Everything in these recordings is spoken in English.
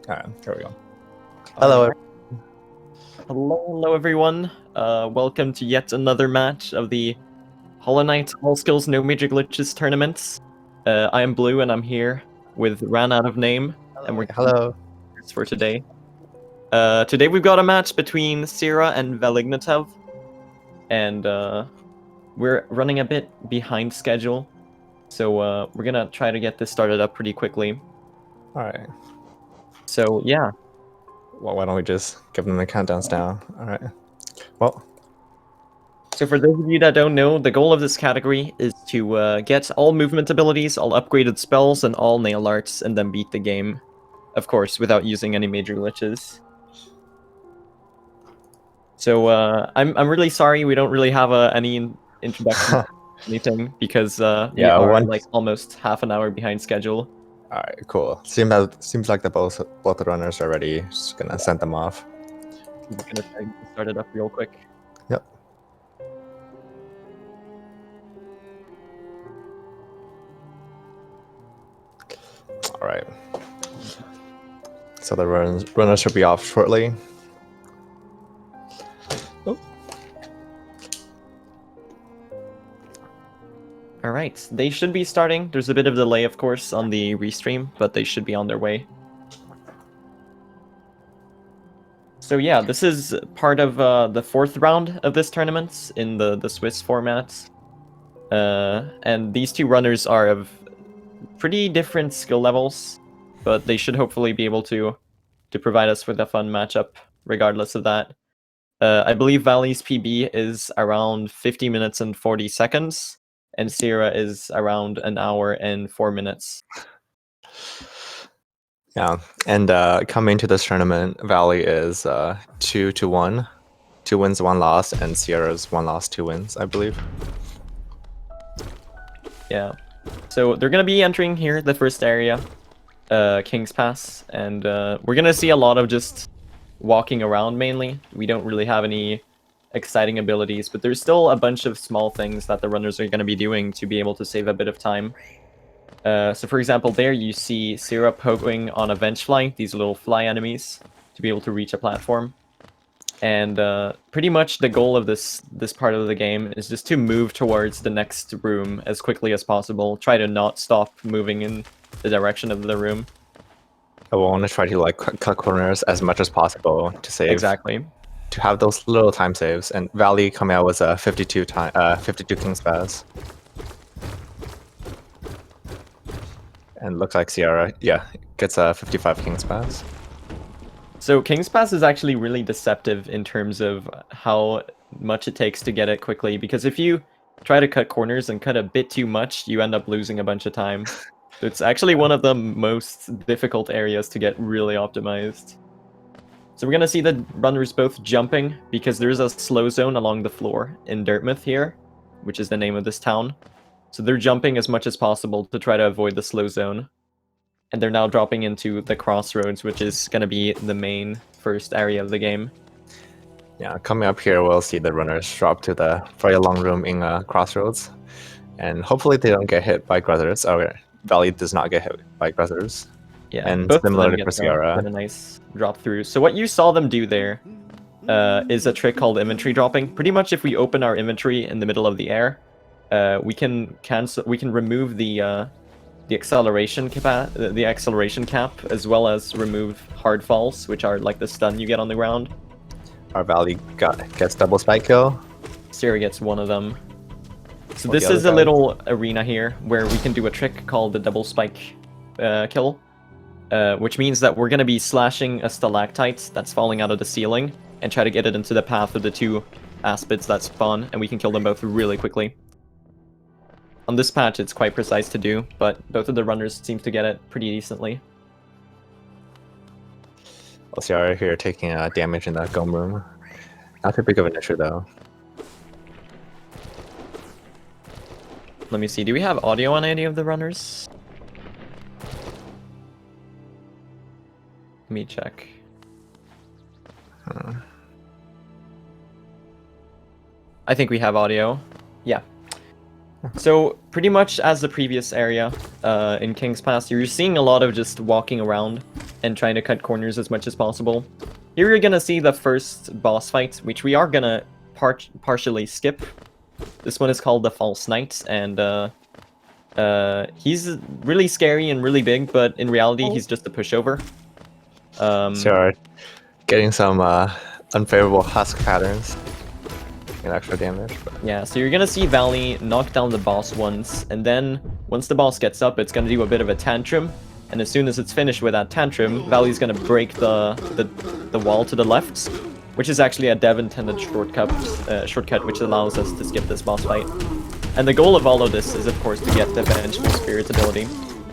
Here we go. Hello. Alright. Hello, everyone. Welcome to yet another match of the Hollow Knight All Skills No Major Glitches tournaments. I am Blue, and I'm here with Ran Out of Name, and we're Hello. for today. Today we've got a match between Tsira and Valignatev, and we're running a bit behind schedule, so we're gonna try to get this started up pretty quickly. All right. So yeah. Well, why don't we just give them the countdowns now? All right. Well. So for those of you that don't know, the goal of this category is to get all movement abilities, all upgraded spells, and all nail arts, and then beat the game. Of course, without using any major glitches. So I'm really sorry we don't really have any introduction or anything, because we are like almost half an hour behind schedule. All right, cool. Seems like the both runners are ready. Just gonna send them off. I'm gonna try to start it up real quick. Yep. All right. So the runners should be off shortly. Oh. All right, they should be starting. There's a bit of delay, of course, on the restream, but they should be on their way. So yeah, this is part of the fourth round of this tournament in the Swiss format. And these two runners are of pretty different skill levels, but they should hopefully be able to provide us with a fun matchup regardless of that. I believe Valley's PB is around 50 minutes and 40 seconds, and Tsira is around an hour and 4 minutes. Yeah, and coming to this tournament, Valley is 2-1, 2 wins, 1 loss, and Sierra's 1 loss, 2 wins, I believe. Yeah, so they're gonna be entering here the first area, King's Pass, and we're gonna see a lot of just walking around mainly. We don't really have any exciting abilities, but there's still a bunch of small things that the runners are gonna be doing to be able to save a bit of time. So for example, there you see Tsira poking on a bench fly, these little fly enemies, to be able to reach a platform. And pretty much the goal of this part of the game is just to move towards the next room as quickly as possible. Try to not stop moving in the direction of the room. I want to try to like cut corners as much as possible to save. Exactly. To have those little time saves, and Valley coming out with a 52 King's Pass. And looks like Sierra, yeah, gets a 55 King's Pass. So King's Pass is actually really deceptive in terms of how much it takes to get it quickly, because if you try to cut corners and cut a bit too much, you end up losing a bunch of time. So it's actually one of the most difficult areas to get really optimized. So we're gonna see the runners both jumping, because there's a slow zone along the floor in Dartmouth here, which is the name of this town. So they're jumping as much as possible to try to avoid the slow zone. And they're now dropping into the crossroads, which is gonna be the main first area of the game. Yeah, coming up here, we'll see the runners drop to the very long room in crossroads. And hopefully they don't get hit by Gruthers, or Valley does not get hit by Gruthers. Yeah, and both similarly for Sierra. Get a nice drop through. So what you saw them do there is a trick called inventory dropping. Pretty much, if we open our inventory in the middle of the air, we can remove the acceleration cap, as well as remove hard falls, which are like the stun you get on the ground. Our Valley gets double spike kill. Tsira gets one of them. So this is a little arena here where we can do a trick called the double spike kill. Which means that we're going to be slashing a stalactite that's falling out of the ceiling and try to get it into the path of the two aspids that spawn, and we can kill them both really quickly. On this patch, it's quite precise to do, but both of the runners seem to get it pretty decently. Sierra here taking damage in that Gome room. Not too big of an issue, though. Let me see, do we have audio on any of the runners? Let me check. I think we have audio. Yeah. So pretty much as the previous area in King's Pass, you're seeing a lot of just walking around. and trying to cut corners as much as possible. Here you're gonna see the first boss fight, which we are gonna partially skip. This one is called the False Knight, and he's really scary and really big, but in reality he's just a pushover. Sure, getting some unfavorable husk patterns and extra damage. But... Yeah, so you're gonna see Valley knock down the boss once, and then once the boss gets up, it's gonna do a bit of a tantrum. And as soon as it's finished with that tantrum, Valley's gonna break the wall to the left, which is actually a dev intended shortcut which allows us to skip this boss fight. And the goal of all of this is, of course, to get the Vengeful Spirit's ability,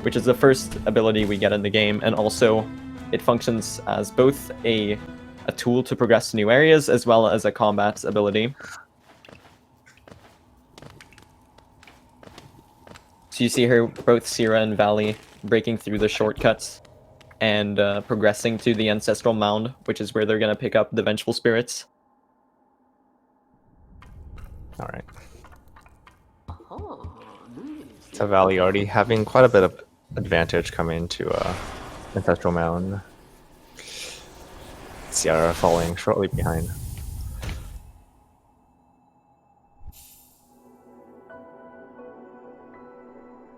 which is the first ability we get in the game, and also it functions as both a tool to progress to new areas as well as a combat ability. So you see here both Tsira and Valley breaking through the shortcuts and progressing to the Ancestral Mound, which is where they're going to pick up the Vengeful Spirits. Alright. So Valley already having quite a bit of advantage coming into Ancestral Mound. Tsira falling shortly behind.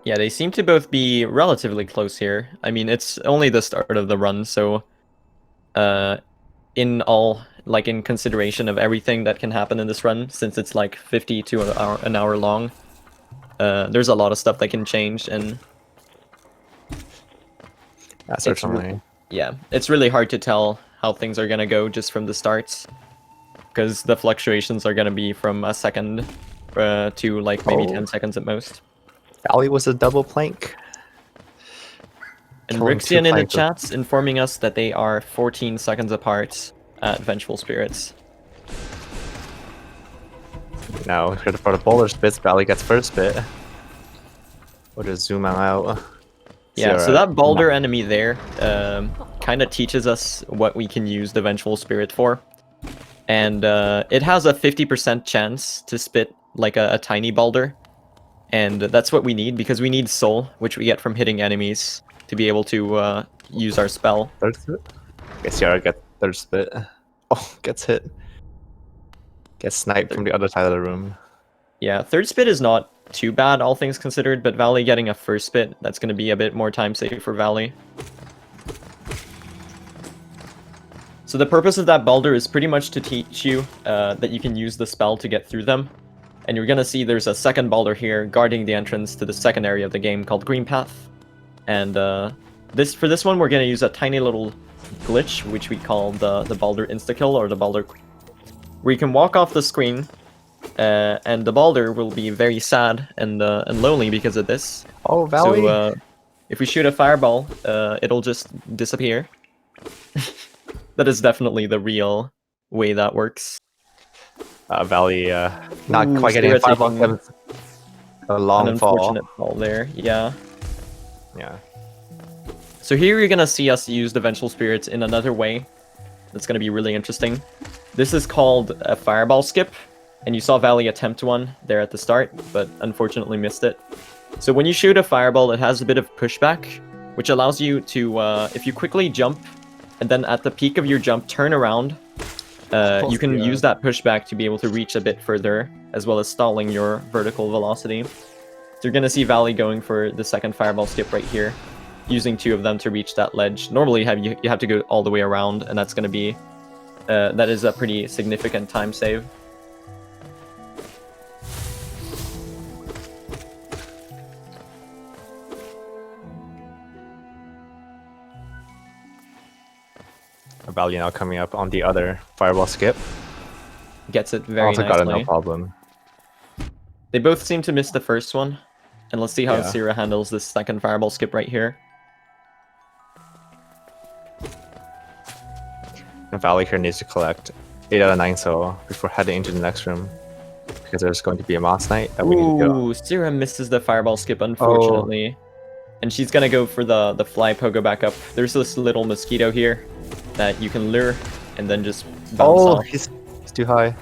Yeah, they seem to both be relatively close here. I mean, it's only the start of the run, so in consideration of everything that can happen in this run, since it's like 50 to an hour long, there's a lot of stuff that can change, and certainly. It's really hard to tell how things are gonna go just from the start, because the fluctuations are gonna be from a second to like maybe 10 seconds at most. Valley was a double plank. And Rixian in the chat's informing us that they are 14 seconds apart at Vengeful Spirits. Now, for the boulder spits, Valley gets first bit. We'll just zoom out. Yeah, so that boulder enemy there kind of teaches us what we can use the Vengeful Spirit for. And it has a 50% chance to spit like a tiny boulder. And that's what we need, because we need soul, which we get from hitting enemies, to be able to use our spell. Third spit? Guess Tsira gets third spit. Oh, gets hit. Gets sniped from the other side of the room. Yeah, third spit is not too bad, all things considered, but Valley getting a first spit, that's going to be a bit more time safe for Valley. So the purpose of that boulder is pretty much to teach you that you can use the spell to get through them. And you're gonna see there's a second boulder here guarding the entrance to the second area of the game called Green Path. And for this one, we're gonna use a tiny little glitch, which we call the boulder insta-kill, or the boulder, where you can walk off the screen, and the boulder will be very sad and lonely because of this. Oh, Valley! So if we shoot a fireball, it'll just disappear. That is definitely the real way that works. Valley not quite getting a fireball. A long unfortunate fall there, yeah. Yeah. So here you're gonna see us use the Vengeful Spirits in another way. That's gonna be really interesting. This is called a fireball skip, and you saw Valley attempt one there at the start, but unfortunately missed it. So when you shoot a fireball, it has a bit of pushback, which allows you to, if you quickly jump, and then at the peak of your jump, turn around, you can use that pushback to be able to reach a bit further, as well as stalling your vertical velocity. So you're going to see Valley going for the second fireball skip right here, using two of them to reach that ledge. Normally you have to go all the way around, and that's going to be, that is a pretty significant time save. Valley now coming up on the other fireball skip. Gets it very nicely. Got it, no problem. They both seem to miss the first one. And let's see how Tsira handles this second fireball skip right here. And Valley here needs to collect 8 out of 9 soul before heading into the next room, because there's going to be a Moss Knight that we need to go. Ooh, Tsira misses the fireball skip, unfortunately. And she's gonna go for the fly pogo back up. There's this little mosquito here that you can lure and then just bounce off. He's too high.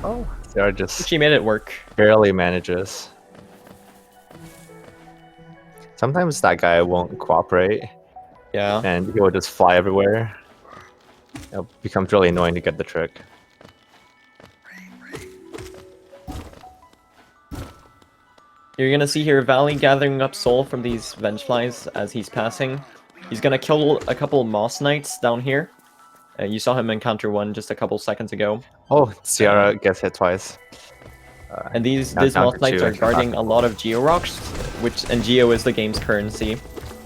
Oh, Tsira just she made it work. Barely manages. Sometimes that guy won't cooperate. Yeah. and he will just fly everywhere. It becomes really annoying to get the trick. You're gonna see here Valley gathering up soul from these Vengeflies as he's passing. He's gonna kill a couple Moss Knights down here. You saw him encounter one just a couple seconds ago. Oh, Tsira gets hit twice. And these now down Moss to Knights two are and come guarding back. a lot of Geo Rocks, and Geo is the game's currency.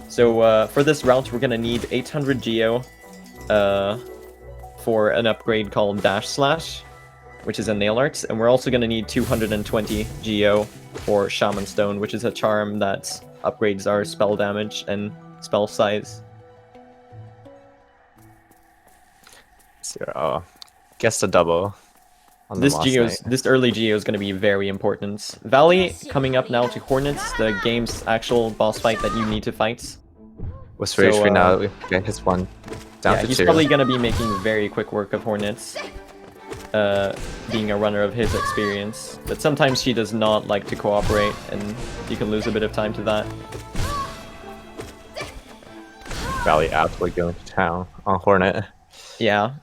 So for this route, we're gonna need 800 Geo for an upgrade called Dash Slash, which is a nail art, and we're also gonna need 220 Geo for Shaman Stone, which is a charm that upgrades our spell damage and spell size. Tsira gets the double on the Moss Knight. This early Geo is going to be very important. Valley coming up now to Hornets, the game's actual boss fight that you need to fight. With 3 So, HP now, we get his one down Yeah, to he's 2. probably going to be making very quick work of Hornets, being a runner of his experience. But sometimes she does not like to cooperate, and you can lose a bit of time to that. Valley absolutely going to town on Hornet. Yeah,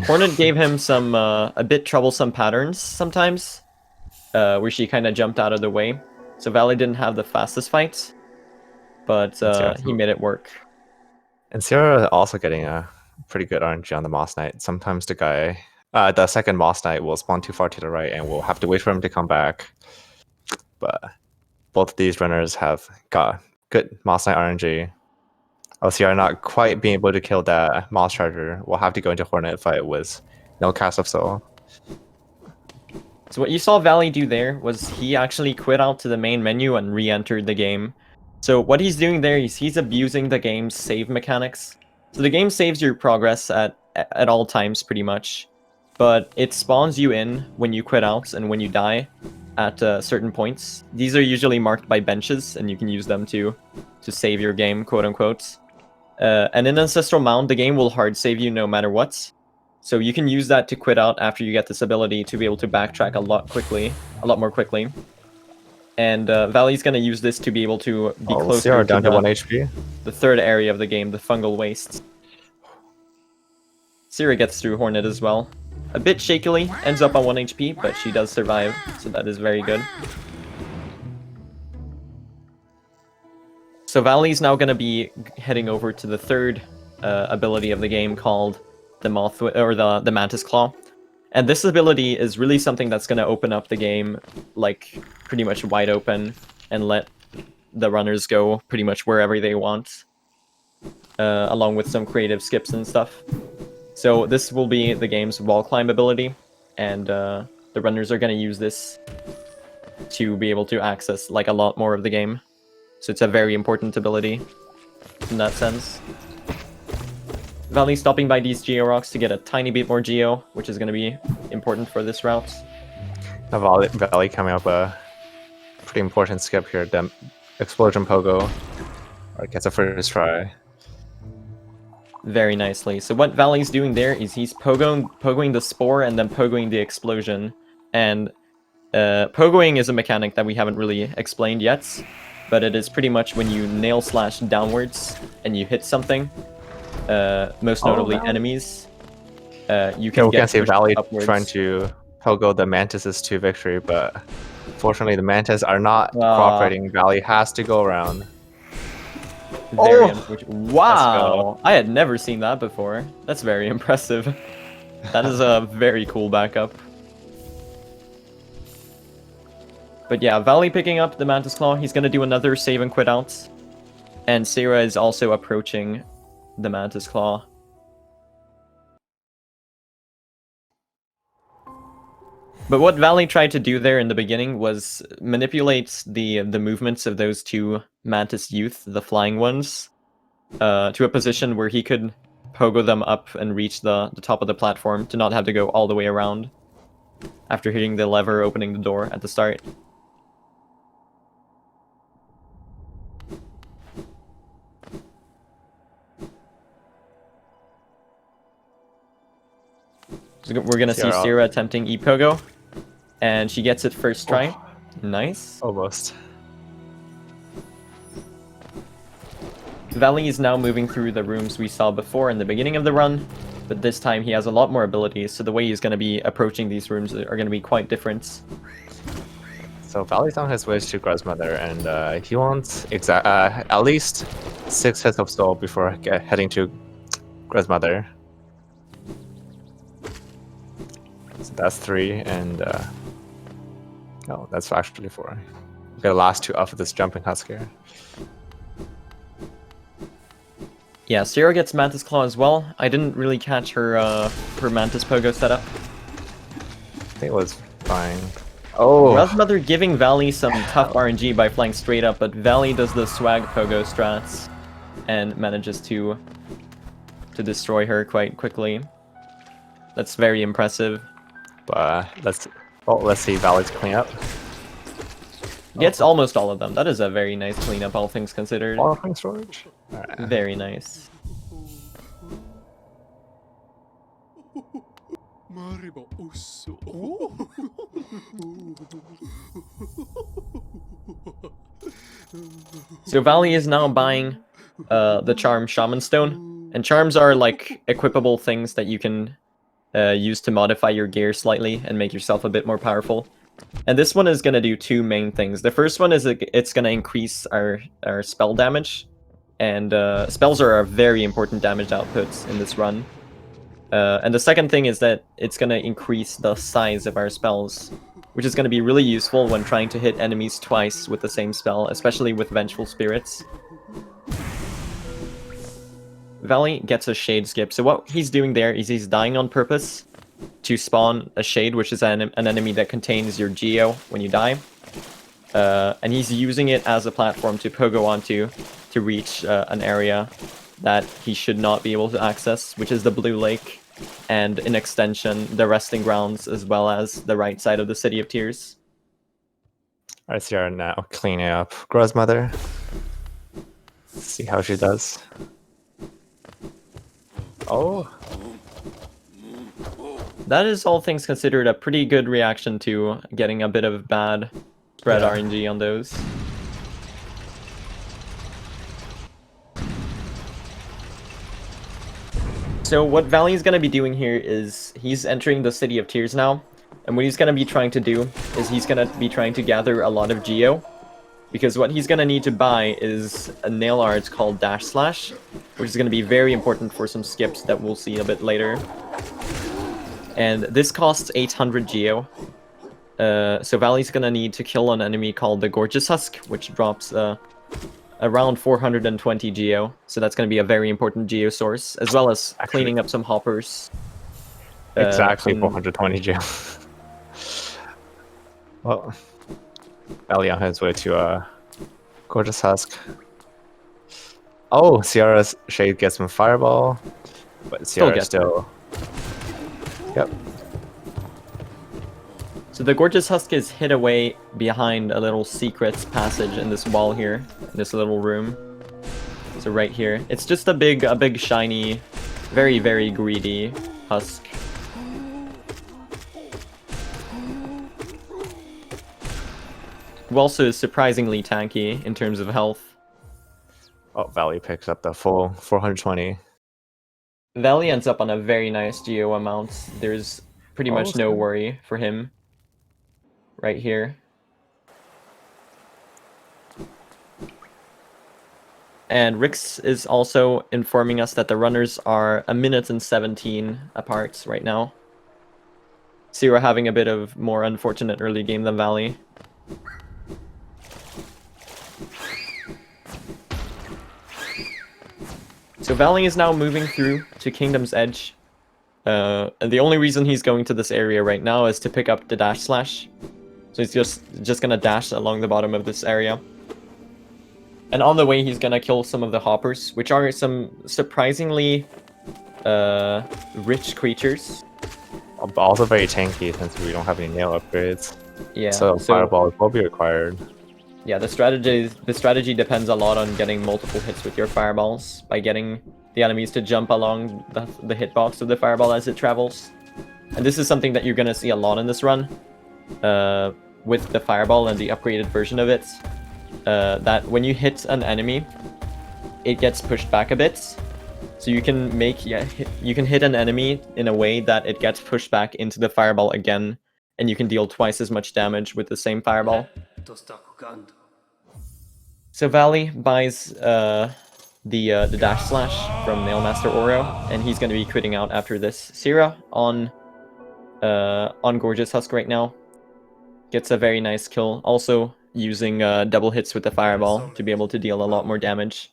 Hornet gave him some a bit troublesome patterns sometimes, where she kind of jumped out of the way. So Valley didn't have the fastest fights, but he made it work. And Tsira also getting a pretty good RNG on the Moss Knight. Sometimes the second Moss Knight will spawn too far to the right and we'll have to wait for him to come back. But both of these runners have got good Moss Knight RNG. Tsira not quite being able to kill that Moss Charger. We'll have to go into Hornet fight with no cast of soul. So what you saw Valley do there was he actually quit out to the main menu and re-entered the game. So what he's doing there is he's abusing the game's save mechanics. So the game saves your progress at all times pretty much, but it spawns you in when you quit out and when you die at certain points. These are usually marked by benches, and you can use them to save your game, quote unquote. And in Ancestral Mound, the game will hard save you no matter what. So you can use that to quit out after you get this ability to be able to backtrack a lot more quickly. And Valley's going to use this to be able to be closer down to to 1 HP. the third area of the game, the Fungal Wastes. Tsira gets through Hornet as well. A bit shakily, ends up on 1 HP, but she does survive, so that is very good. So Valley's now going to be heading over to the third ability of the game called the the Mantis Claw. And this ability is really something that's going to open up the game like pretty much wide open and let the runners go pretty much wherever they want, along with some creative skips and stuff. So this will be the game's wall climb ability, and the runners are going to use this to be able to access like a lot more of the game. So it's a very important ability in that sense. Valley stopping by these Geo Rocks to get a tiny bit more Geo, which is going to be important for this route. Now Valley coming up a pretty important skip here. The Explosion Pogo gets a first try. Very nicely. So what Valley's doing there is he's pogoing the Spore and then pogoing the Explosion. And pogoing is a mechanic that we haven't really explained yet, but it is pretty much when you nail slash downwards and you hit something, most notably enemies, you can we can see Valley upwards. trying to pogo the Mantises to victory, but unfortunately the Mantis are not cooperating. Valley has to go around. Very unfortunate. Wow! I had never seen that before. That's very impressive. That is a very cool backup. But yeah, Valley picking up the Mantis Claw. He's going to do another save and quit out. And Tsira is also approaching the Mantis Claw. But what Valley tried to do there in the beginning was manipulate the movements of those two Mantis Youth, the flying ones, to a position where he could pogo them up and reach the top of the platform to not have to go all the way around after hitting the lever opening the door at the start. So we're gonna see Tsira attempting E-Pogo, and she gets it first try. Nice. Almost. Valley is now moving through the rooms we saw before in the beginning of the run, but this time he has a lot more abilities, so the way he's going to be approaching these rooms are going to be quite different. So Valley's on his way to Grandmother, and he wants at least 6 hits of soul before heading to Grandmother. So that's 3, and oh, that's actually 4. We got the last 2 off of this jumping husk here. Yeah, Tsira gets Mantis Claw as well. I didn't really catch her her Mantis Pogo setup. I think it was fine. Oh! Grandmother giving Valley some tough RNG by flying straight up, but Valley does the swag Pogo strats and manages to destroy her quite quickly. That's very impressive. But let's see Valley's clean up. Gets almost all of them. That is a very nice cleanup, all things considered. All things storage. Right. Very nice. So Valley is now buying the Charm Shaman Stone, and charms are like equipable things that you can use to modify your gear slightly and make yourself a bit more powerful. And this one is going to do 2 main things. The first one is it's going to increase our spell damage, and spells are a very important damage output in this run. And the second thing is that it's going to increase the size of our spells, which is going to be really useful when trying to hit enemies twice with the same spell, especially with Vengeful Spirits. Valley gets a Shade skip, so what he's doing there is he's dying on purpose to spawn a Shade, which is an enemy that contains your Geo when you die. And he's using it as a platform to pogo onto to reach an area that he should not be able to access, which is the Blue Lake, and in extension, the Resting Grounds, as well as the right side of the City of Tears. Alright, Tsira now cleaning up Grandmother. See how she does. Oh! That is, all things considered, a pretty good reaction to getting a bit of bad spread RNG on those. So what Valley's going to be doing here is he's entering the City of Tears now, and what he's going to be trying to do is he's going to be trying to gather a lot of Geo, because what he's going to need to buy is a nail art called Dash Slash, which is going to be very important for some skips that we'll see a bit later. And this costs 800 Geo. So Valley's gonna need to kill an enemy called the Gorgeous Husk, which drops around 420 Geo. So that's gonna be a very important Geo source, as well as cleaning up some hoppers. Exactly 420 Geo. Well, Valley on his way to Gorgeous Husk. Oh, Tsira's Shade gets some Fireball, but Tsira still... Yep. So the Gorgeous Husk is hid away behind a little secret passage in this wall here, in this little room. So right here. It's just a big shiny, very, very greedy husk. Who also is surprisingly tanky in terms of health. Oh, Valley picks up the full 420. Valley ends up on a very nice Geo amount. There's pretty much no worry for him right here. And Rix is also informing us that the runners are 1 minute and 17 apart right now. Tsira having a bit of more unfortunate early game than Valley. So Valley is now moving through to Kingdom's Edge. And the only reason he's going to this area right now is to pick up the Dash Slash. So he's just gonna dash along the bottom of this area. And on the way, he's gonna kill some of the hoppers, which are some surprisingly rich creatures. But also very tanky since we don't have any nail upgrades. Yeah. So Fireball will be required. Yeah, the strategy depends a lot on getting multiple hits with your fireballs, by getting the enemies to jump along the hitbox of the fireball as it travels. And this is something that you're gonna see a lot in this run, with the fireball and the upgraded version of it. That when you hit an enemy, it gets pushed back a bit. So you can make you can hit an enemy in a way that it gets pushed back into the fireball again, and you can deal twice as much damage with the same fireball. So Valley buys the dash slash from Nailmaster Oro, and he's going to be quitting out after this. Tsira on Gorgeous Husk right now gets a very nice kill, also using double hits with the fireball to be able to deal a lot more damage.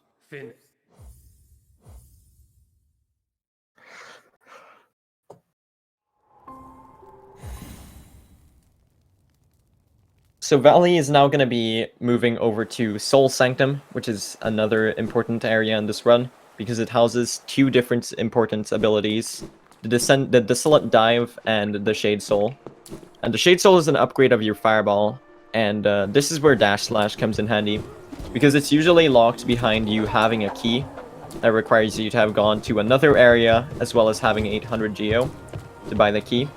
So Valley is now going to be moving over to Soul Sanctum, which is another important area in this run, because it houses two different important abilities, the Desolate Dive and the Shade Soul. And the Shade Soul is an upgrade of your fireball, and this is where Dash Slash comes in handy, because it's usually locked behind you having a key that requires you to have gone to another area, as well as having 800 Geo to buy the key.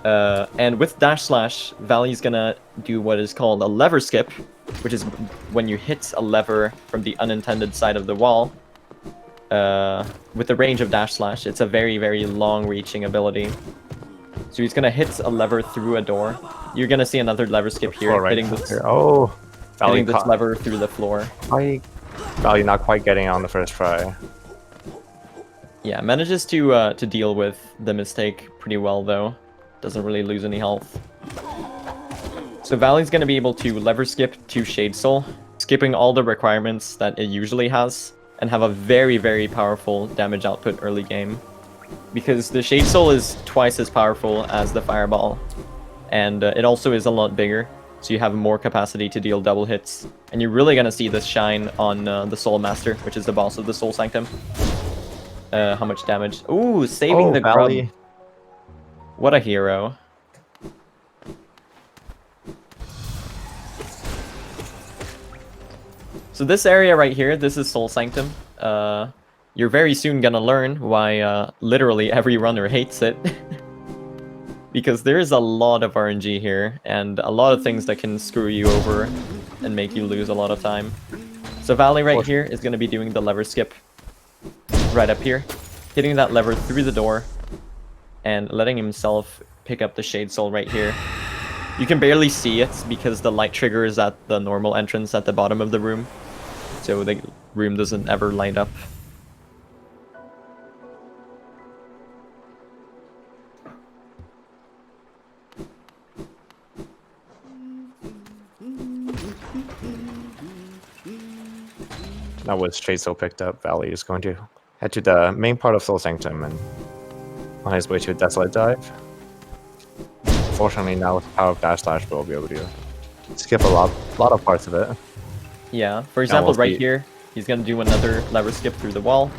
And with Dash Slash, Valley's gonna do what is called a lever skip, which is when you hit a lever from the unintended side of the wall. With the range of Dash Slash, it's a very, very long-reaching ability. So he's gonna hit a lever through a door. You're gonna see another lever skip here, hitting this, hitting this lever through the floor. Valley not quite getting on the first try. Yeah, manages to deal with the mistake pretty well though. Doesn't really lose any health. So Valley's going to be able to lever skip to Shade Soul, skipping all the requirements that it usually has, and have a very, very powerful damage output early game. Because the Shade Soul is twice as powerful as the Fireball, and it also is a lot bigger, so you have more capacity to deal double hits. And you're really going to see this shine on the Soul Master, which is the boss of the Soul Sanctum. How much damage? Ooh, saving the Valley. grub. What a hero. So this area right here, this is Soul Sanctum. You're very soon gonna learn why literally every runner hates it. Because there is a lot of RNG here, and a lot of things that can screw you over and make you lose a lot of time. So Valley right here is gonna be doing the lever skip right up here, hitting that lever through the door, and letting himself pick up the Shade Soul right here. You can barely see it because the light trigger is at the normal entrance at the bottom of the room, so the room doesn't ever light up. Now with Shade Soul picked up, Valley is going to head to the main part of Soul Sanctum and on his way to Desolate Dive. Fortunately, now with the power of Dash Slash, we'll be able to skip a lot of parts of it. Yeah, for example, right here, he's gonna do another lever skip through the wall.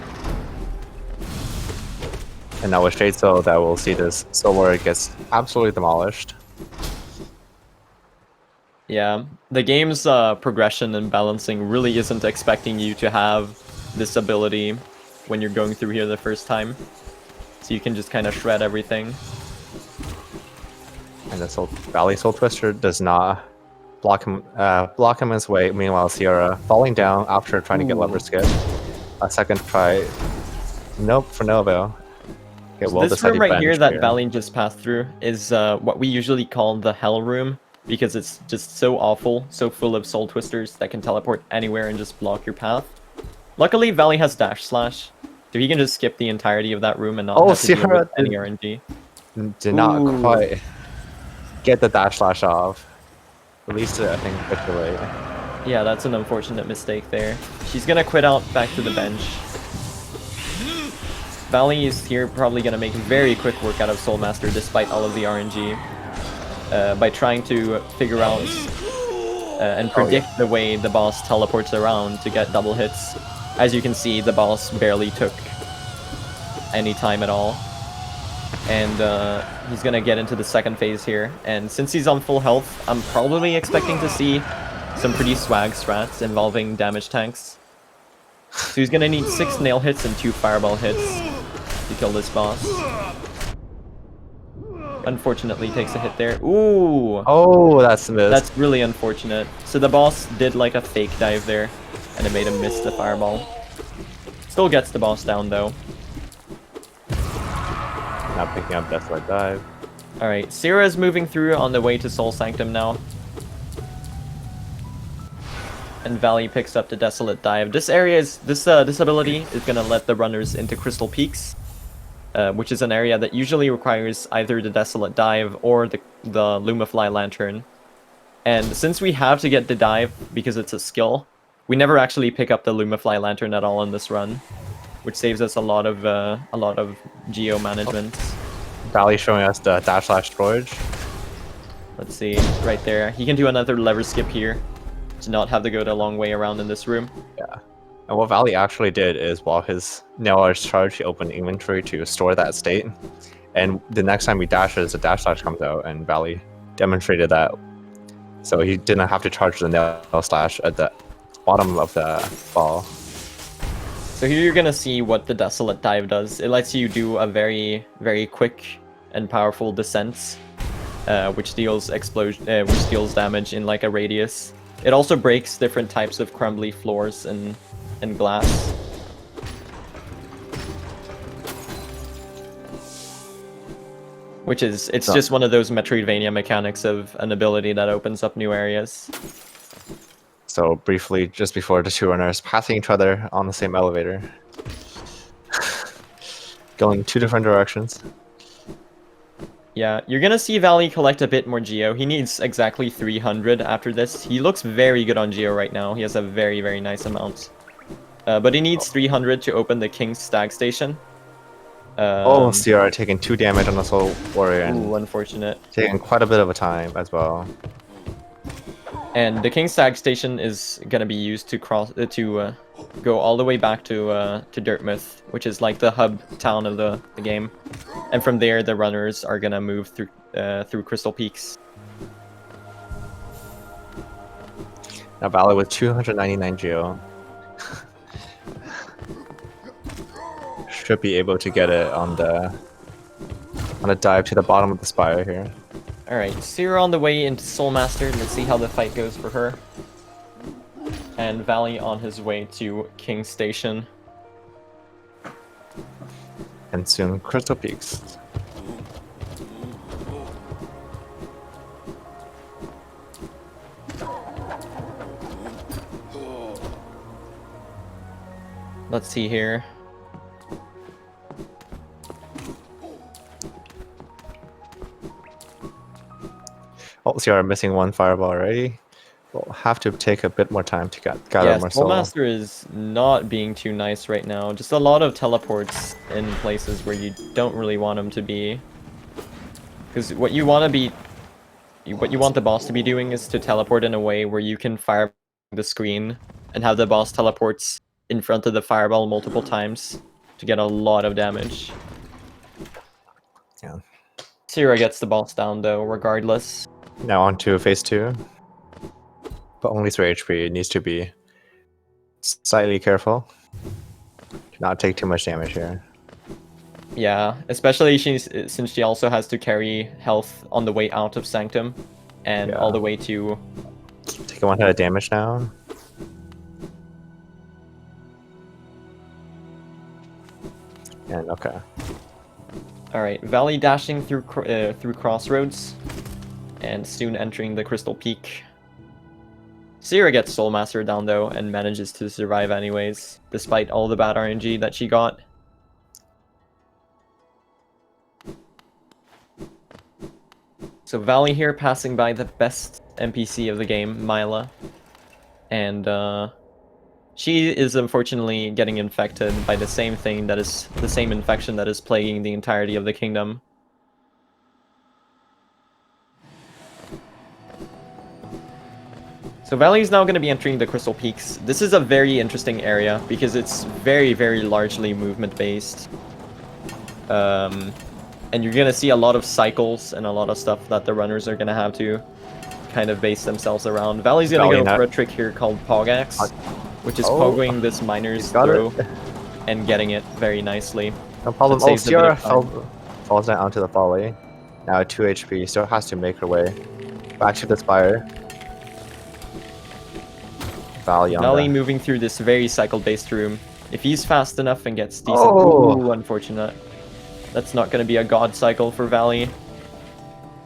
And now with Shade Soul, that we'll see this Soul Warrior gets absolutely demolished. Yeah, the game's progression and balancing really isn't expecting you to have this ability when you're going through here the first time. So you can just kind of shred everything. And the Valley Soul Twister does not block him his way. Meanwhile, Tsira falling down after trying to get lever skip. A second try. Nope, for no avail. Okay, so this room right here that Valley just passed through is what we usually call the Hell Room, because it's just so awful, so full of Soul Twisters that can teleport anywhere and just block your path. Luckily, Valley has Dash Slash, so he can just skip the entirety of that room and not have to deal with any RNG. Did not quite get the Dash Slash off. Released it, I think, a bit too late. Yeah, that's an unfortunate mistake there. She's gonna quit out back to the bench. Valley is here probably gonna make very quick work out of Soul Master despite all of the RNG. By trying to figure out and predict the way the boss teleports around to get double hits. As you can see, the boss barely took any time at all. And he's gonna get into the second phase here. And since he's on full health, I'm probably expecting to see some pretty swag strats involving damage tanks. So he's gonna need 6 nail hits and 2 fireball hits to kill this boss. Unfortunately takes a hit there. Ooh! Oh, that's a miss. That's really unfortunate. So the boss did like a fake dive there, and it made him miss the fireball. still gets the boss down though. Now picking up Desolate Dive. Alright, Tsira is moving through on the way to Soul Sanctum now. And Valley picks up the Desolate Dive. This ability is gonna let the runners into Crystal Peaks, which is an area that usually requires either the Desolate Dive or the Lumafly Lantern. And since we have to get the dive because it's a skill, we never actually pick up the Lumafly Lantern at all in this run, which saves us a lot of geo management. Valley showing us the dash slash storage. Let's see, right there. He can do another lever skip here to not have to go the long way around in this room. Yeah. And what Valley actually did is while his nail is charged, he opened inventory to store that state. And the next time he dashes, the dash slash comes out, and Valley demonstrated that. So he didn't have to charge the nail slash at the bottom of the fall. So here you're gonna see what the Desolate Dive does. It lets you do a very, very quick and powerful descent, which deals damage in like a radius. It also breaks different types of crumbly floors and glass. It's just one of those Metroidvania mechanics of an ability that opens up new areas. So briefly, just before the two runners passing each other on the same elevator. Going 2 different directions. Yeah, you're gonna see Valley collect a bit more geo. He needs exactly 300 after this. He looks very good on geo right now. He has a very, very nice amount. But he needs 300 to open the King's Stag Station. Tsira taking 2 damage on the Soul Warrior and unfortunate. taking quite a bit of a time as well. And the King's Stag Station is gonna be used to go all the way back to Dirtmouth, which is like the hub town of the game. And from there, the runners are gonna move through Crystal Peaks. Now Valley with 299 geo. Should be able to get it on a dive to the bottom of the spire here. Alright, Tsira on the way into Soulmaster. Let's see how the fight goes for her. And Valley on his way to King's Station. And soon Crystal Peaks. Let's see here. Oh, Tsira missing 1 fireball already. We'll have to take a bit more time to gather more soul. Soulmaster is not being too nice right now. Just a lot of teleports in places where you don't really want them to be. Because what you want the boss to be doing is to teleport in a way where you can fire the screen and have the boss teleports in front of the fireball multiple times to get a lot of damage. Yeah. Tsira gets the boss down though, regardless. Now on to phase 2. But only 3 HP. It needs to be slightly careful. Do not take too much damage here. Yeah, especially since she also has to carry health on the way out of Sanctum and all the way to... Take 1 hit of damage now. And okay. Alright, Valley dashing through Crossroads and soon entering the Crystal Peak. Tsira gets Soulmaster down though and manages to survive anyways, despite all the bad RNG that she got. So Valley here passing by the best NPC of the game, Mila. And she is unfortunately getting infected by the same thing that is the same infection that is plaguing the entirety of the kingdom. So Valley is now going to be entering the Crystal Peaks. This is a very interesting area because it's very, very largely movement based. And you're going to see a lot of cycles and a lot of stuff that the runners are going to have to kind of base themselves around. Valley's going to go for a trick here called Pogax, which is pogoing this miner's throw and getting it very nicely. No problem. Oh, Tsira falls down onto the folly. Now 2 HP, still has to make her way back to the spire. Valley moving through this very cycle-based room. If he's fast enough and gets decent... Oh! Ooh, unfortunate. That's not going to be a god cycle for Valley.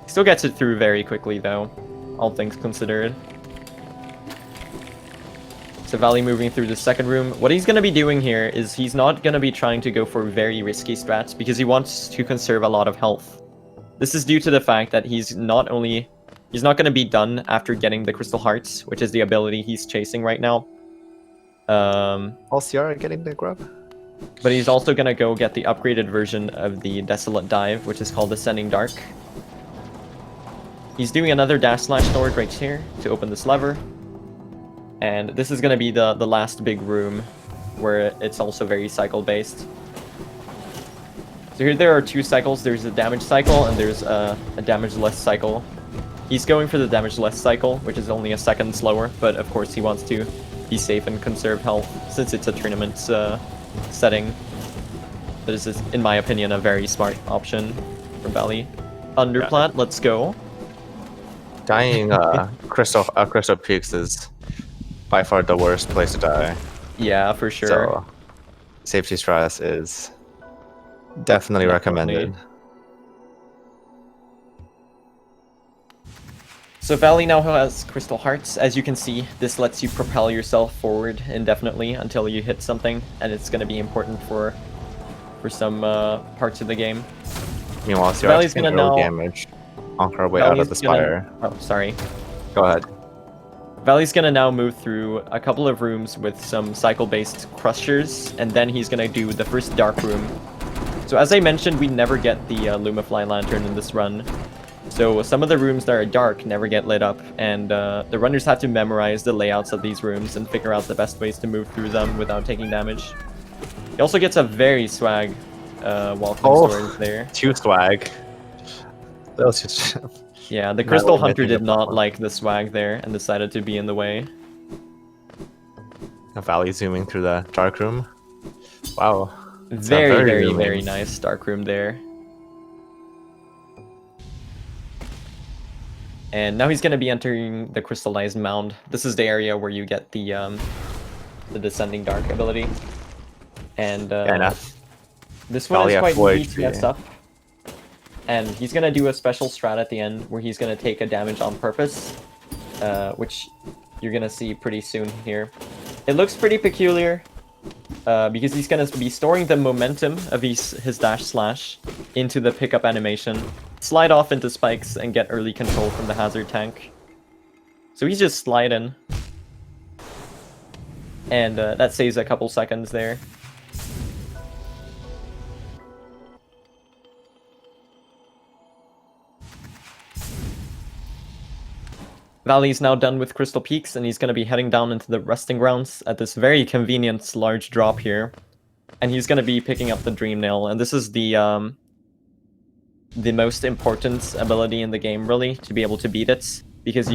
Still gets it through very quickly, though, all things considered. So Valley moving through the second room. What he's going to be doing here is he's not going to be trying to go for very risky strats because he wants to conserve a lot of health. This is due to the fact that he's not going to be done after getting the Crystal Hearts, which is the ability he's chasing right now. Tsira getting the grub? But he's also going to go get the upgraded version of the Desolate Dive, which is called Ascending Dark. He's doing another dash slash sword right here to open this lever. And this is going to be the last big room where it's also very cycle based. So here there are two cycles. There's a damage cycle and there's a damage-less cycle. He's going for the damage-less cycle, which is only a second slower, but of course he wants to be safe and conserve health since it's a tournament setting. This is, in my opinion, a very smart option for Valley. Underplat, let's go. Dying Crystal Peaks is by far the worst place to die. Yeah, for sure. So safety stress is definitely recommended. So Valley now has Crystal Hearts. As you can see, this lets you propel yourself forward indefinitely until you hit something, and it's going to be important for some parts of the game. Meanwhile, Valley's going to now damage on her way out of the spire. Oh, sorry. Go ahead. Valley's going to now move through a couple of rooms with some cycle-based crushers, and then he's going to do the first dark room. So as I mentioned, we never get the Lumifly Lantern in this run. So some of the rooms that are dark never get lit up, and the runners have to memorize the layouts of these rooms and figure out the best ways to move through them without taking damage. He also gets a very swag Walking Sword there. 2 swag. That was just... Yeah, the Crystal Hunter did not like the swag there and decided to be in the way. A Valley zooming through the dark room. Wow. Very nice dark room there. And now he's going to be entering the Crystallized Mound. This is the area where you get the Descending Dark ability. And this one is quite easy to mess up. And he's going to do a special strat at the end where he's going to take a damage on purpose, which you're going to see pretty soon here. It looks pretty peculiar because he's going to be storing the momentum of his dash slash into the pickup animation, slide off into spikes, and get early control from the hazard tank. So he's just sliding. And that saves a couple seconds there. Valley's now done with Crystal Peaks, and he's going to be heading down into the resting grounds at this very convenient large drop here. And he's going to be picking up the Dream Nail, and this is the most important ability in the game, really, to be able to beat it, because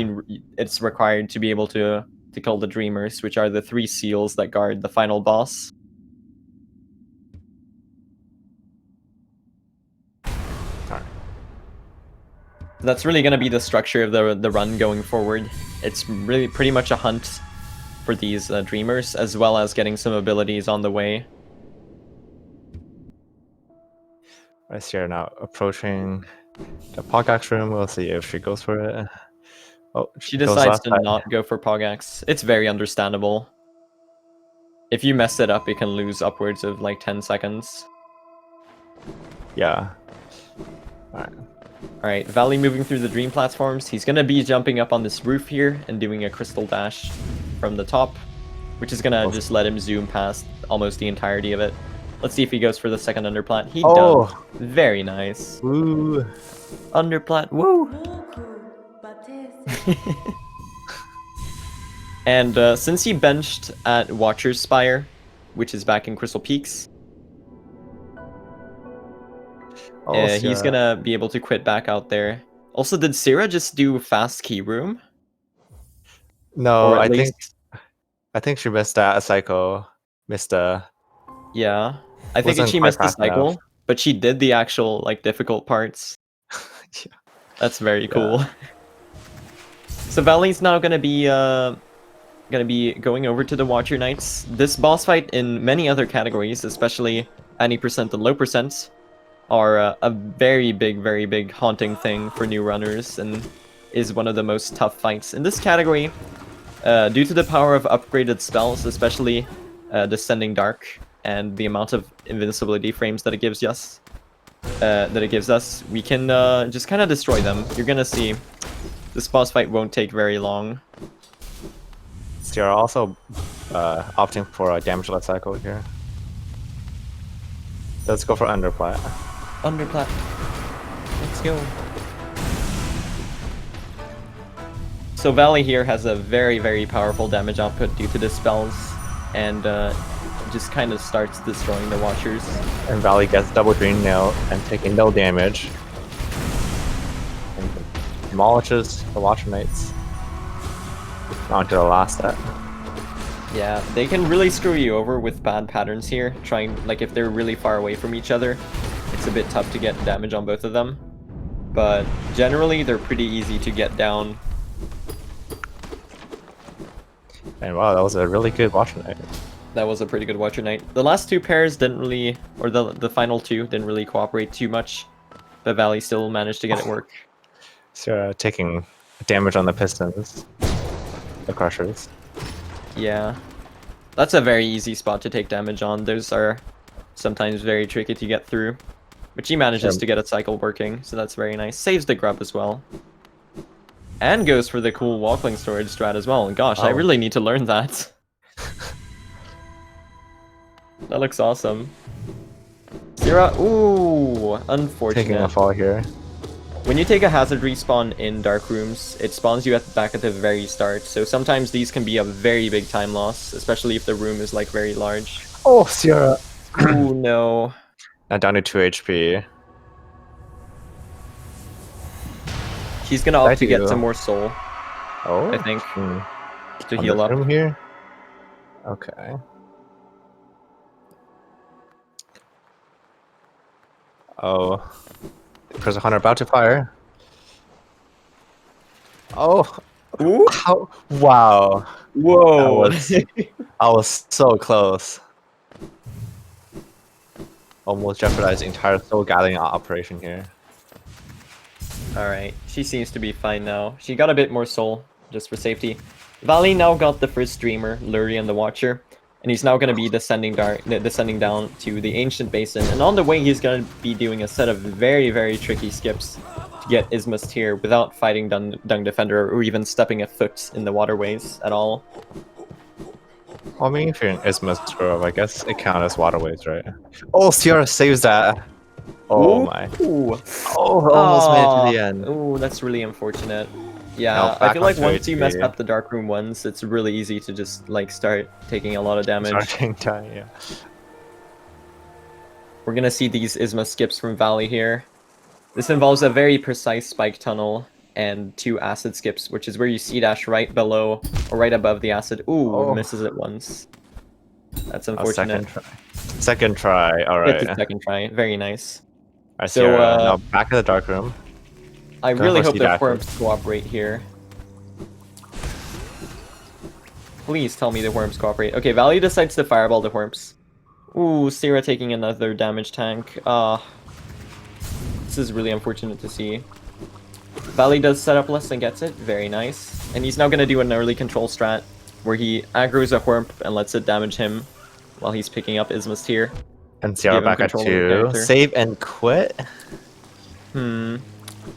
it's required to be able to kill the Dreamers, which are the 3 seals that guard the final boss. That's really going to be the structure of the run going forward. It's really pretty much a hunt for these Dreamers, as well as getting some abilities on the way. I see her now approaching the Pogax room. We'll see if she goes for it. Oh, she decides to not go for Pogax. It's very understandable. If you mess it up, it can lose upwards of like 10 seconds. Yeah. Alright. Alright, Valley moving through the dream platforms. He's going to be jumping up on this roof here and doing a crystal dash from the top, which is going to just let him zoom past almost the entirety of it. Let's see if he goes for the second underplat. He does. Very nice. Woo. Underplat. Woo! And since he benched at Watcher's Spire, which is back in Crystal Peaks, he's gonna be able to quit back out there. Also, did Tsira just do fast key room? No, I think she missed that cycle. Missed a... Yeah, I think she missed the cycle, but she did the actual like difficult parts. Yeah. That's very cool. So Valley's now gonna be gonna be going over to the Watcher Knights. This boss fight in many other categories, especially any percent and low percent, are a very big haunting thing for new runners and is one of the most tough fights. In this category, due to the power of upgraded spells, especially Descending Dark, and the amount of invincibility frames that it gives us, we can just kind of destroy them. You're gonna see this boss fight won't take very long. Tsira also opting for a damage-less cycle here. Let's go for underplat. Underplat. Let's go. So Valley here has a very powerful damage output due to the spells, and just kind of starts destroying the Watchers. And Valley gets double green nail and taking no damage. And demolishes the Watcher Knights. On to the last set. Yeah, they can really screw you over with bad patterns here. Like if they're really far away from each other, it's a bit tough to get damage on both of them. But generally, they're pretty easy to get down. And wow, that was a really good Watcher Knight. That was a pretty good Watcher Knight. The last two pairs didn't really, or the final two didn't really cooperate too much. But Valley still managed to get it work. So taking damage on the Pistons. The Crushers. Yeah. That's a very easy spot to take damage on. Those are sometimes very tricky to get through. But she manages to get a cycle working, so that's very nice. Saves the grub as well. And goes for the cool Walkling storage strat as well. Gosh, I really need to learn that. That looks awesome. Tsira, ooh, unfortunate. Taking a fall here. When you take a hazard respawn in dark rooms, it spawns you back at the very start, so sometimes these can be a very big time loss, especially if the room is like very large. Oh, Tsira! Oh no. Now down to 2 HP. She's gonna opt to get some more soul, Oh, I think, to on heal the up. room here? Okay. Oh. Prison Hunter about to fire. Oh. Ooh. How? Wow. Whoa. I was so close. Almost jeopardized the entire soul gathering operation here. Alright, she seems to be fine now. She got a bit more soul, just for safety. Valley now got the first streamer, Lurie and the Watcher, and he's now going to be descending down to the Ancient Basin, and on the way he's going to be doing a set of very tricky skips to get Isma's tier without fighting Dung Defender or even stepping a foot in the waterways at all. Well, I mean, if you're in Isma's Grove, I guess it counts as waterways, right? Oh, Tsira saves that! Oh my. Ooh. Oh, almost made it to the end. Ooh, that's really unfortunate. Yeah, No, I feel like onto once you mess HP. up the dark room once, it's really easy to just like start taking a lot of damage. Starting time, yeah. We're gonna see these Isma skips from Valley here. This involves a very precise spike tunnel and 2 acid skips, which is where you C-dash right below or right above the acid. Ooh, misses it once. That's unfortunate. Second try, alright. It's the second try, very nice. Alright, So, Tsira, now back in the dark room. I really hope the C-dash. worms cooperate here. Please tell me the worms cooperate. Okay, Valley decides to fireball the worms. Ooh, Tsira taking another damage tank. This is really unfortunate to see. Valley does set up less and gets it. Very nice. And he's now going to do an early control strat where he aggroes a Whormp and lets it damage him while he's picking up Isma's tier. And Tsira back at control of the 2. character. Save and quit.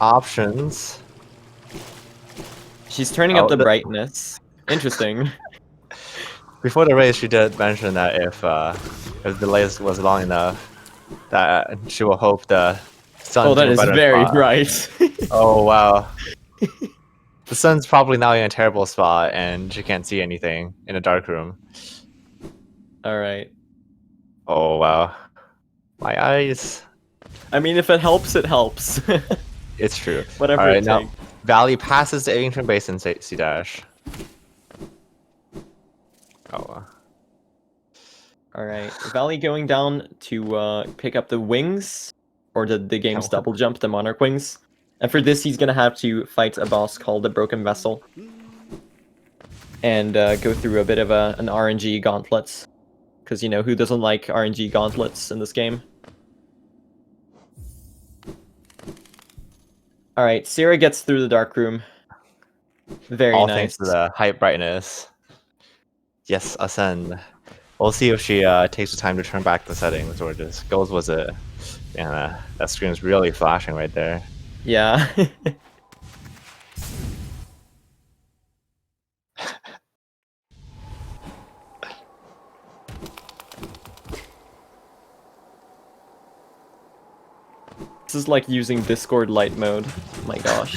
Options. She's turning up the brightness. Interesting. Before the race, she did mention that if the lace was long enough, that she will hope the sun. Oh, that is very spot. bright. Oh wow. The sun's probably now in a terrible spot, and she can't see anything in a dark room. All right. Oh wow. My eyes. I mean, if it helps, it helps. It's true. Whatever All right, it now takes. Valley passes the Ancient Basin C-dash. Oh. Alright, Valley going down to pick up the wings, or the game's double jump, the Monarch wings. And for this, he's gonna have to fight a boss called the Broken Vessel. and go through a bit of an RNG gauntlet. Because, you know, who doesn't like RNG gauntlets in this game? Alright, Tsira gets through the dark room. Very All nice. thanks to the height brightness. Yes, ascend. We'll see if she takes the time to turn back the settings or just goes with it. And that screen's really flashing right there. Yeah. This is like using Discord light mode. Oh my gosh.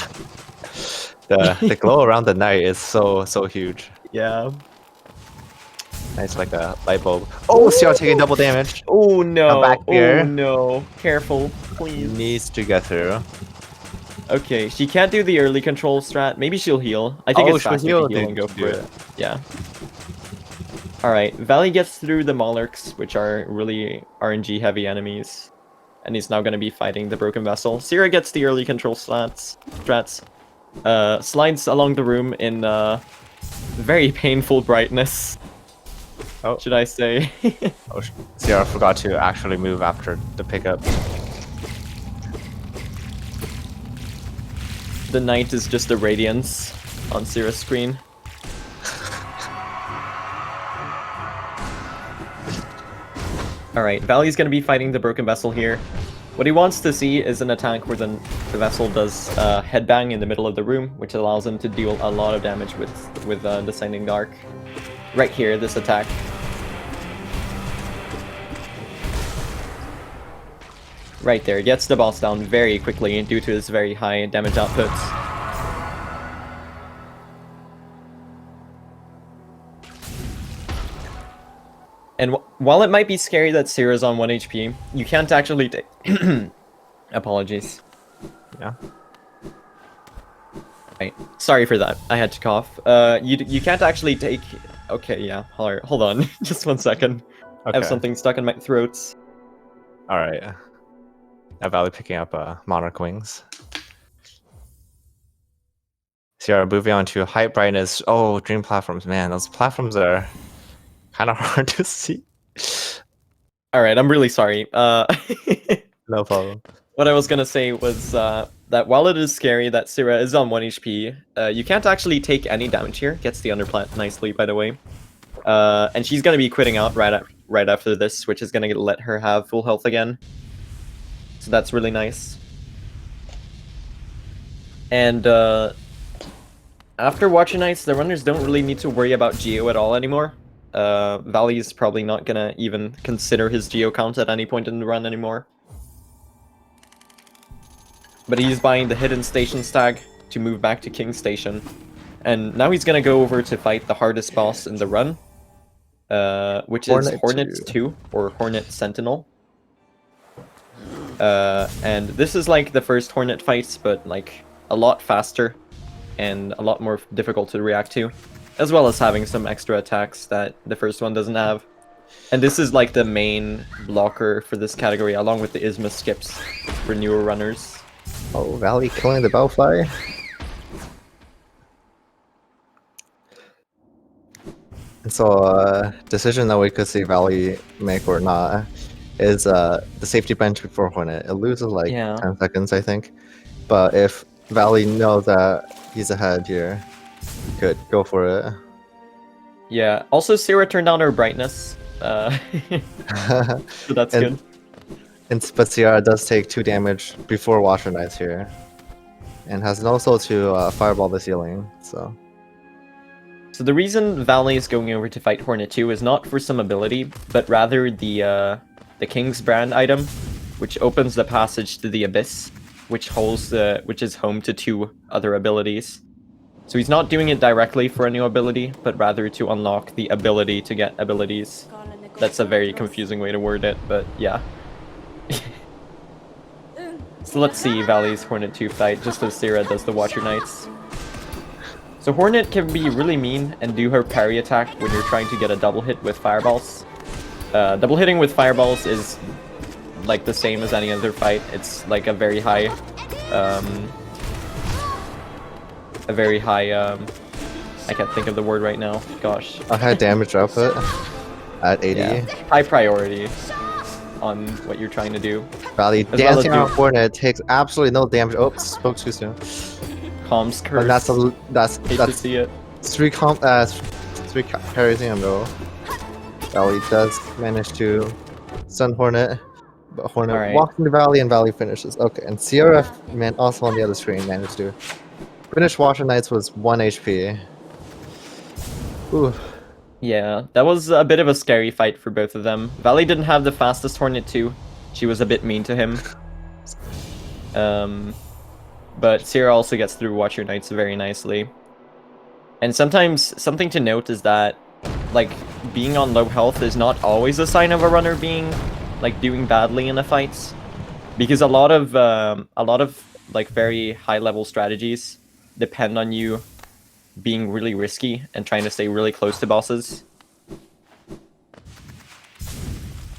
The glow around the night is so huge. Yeah. Nice, like a light bulb. Oh, Tsira taking double damage. Oh no. back Oh here. no. Careful, please. Needs to get through. Okay, she can't do the early control strat. Maybe she'll heal. I think Oh, it's she'll faster heal, to heal dude, and go to for do it. it. Yeah. Alright, Valley gets through the Monarchs, which are really RNG heavy enemies. And he's now going to be fighting the Broken Vessel. Tsira gets the early control strats. Slides along the room in very painful brightness. Oh. Should I say? Oh, Tsira forgot to actually move after the pickup. The night is just a radiance on Tsira's screen. Alright, Valley's gonna be fighting the Broken Vessel here. What he wants to see is an attack where the vessel does headbang in the middle of the room, which allows him to deal a lot of damage with Descending Dark. Right here, this attack. Right there, gets the boss down very quickly due to his very high damage outputs. And while it might be scary that Tsira's on 1 HP, you can't actually take... Apologies. Yeah. Right. Sorry for that. I had to cough. You can't actually take... Okay, yeah. Hold on. Just 1 second. Okay. I have something stuck in my throat. Alright. Now Valley picking up Monarch Wings. Tsira moving on to height brightness. Oh, dream platforms. Man, those platforms are kind of hard to see. Alright, I'm really sorry. No problem. What I was gonna say was that while it is scary that Tsira is on 1 HP, you can't actually take any damage here. Gets the underplat nicely, by the way. And she's gonna be quitting out right after this, which is gonna let her have full health again. So that's really nice. And after Watcher Knights, the runners don't really need to worry about Geo at all anymore. Valley's probably not gonna even consider his Geo count at any point in the run anymore. But he's buying the Hidden Station tag to move back to King Station. And now he's gonna go over to fight the hardest boss in the run, which is Hornet 2, or Hornet Sentinel. And this is like the first Hornet fight, but like a lot faster and a lot more difficult to react to, as well as having some extra attacks that the first one doesn't have. And this is like the main blocker for this category, along with the Isma skips for newer runners. Oh, Valley killing the Bellfly. And so, decision that we could see Valley make or not is the safety bench before Hornet. It loses like 10 seconds, I think. But if Valley knows that he's ahead here, could go for it. Yeah. Also, Tsira turned down her brightness, so that's good. But Tsira does take 2 damage before Watcher Knights here, and has an also to fireball the ceiling. So the reason Valley is going over to fight Hornet 2 is not for some ability, but rather the King's Brand item, which opens the passage to the Abyss, which is home to 2 other abilities. So he's not doing it directly for a new ability, but rather to unlock the ability to get abilities. That's a very confusing way to word it, but yeah. So let's see Valley's Hornet 2 fight, just as Tsira does the Watcher Knights. So Hornet can be really mean and do her parry attack when you're trying to get a double hit with fireballs. Double hitting with fireballs is like the same as any other fight. It's like a very high I can't think of the word right now. Gosh. I had damage output at 80. Yeah. High priority on what you're trying to do. Valley As well as dancing do- on Hornet takes absolutely no damage. Oops, spoke too soon. Comms curse. And that's Hate to see it. three parries in a row. Valley does manage to stun Hornet, but Hornet Alright. walks into Valley and Valley finishes. Okay, and Tsira also on the other screen managed to finish Watcher Knights was 1 HP. Ooh. Yeah, that was a bit of a scary fight for both of them. Valley didn't have the fastest Hornet too. She was a bit mean to him. But Tsira also gets through Watch Your Knights very nicely. And sometimes, something to note is that, like, being on low health is not always a sign of a runner being, like, doing badly in a fight. Because a lot of like, very high-level strategies depend on you being really risky and trying to stay really close to bosses.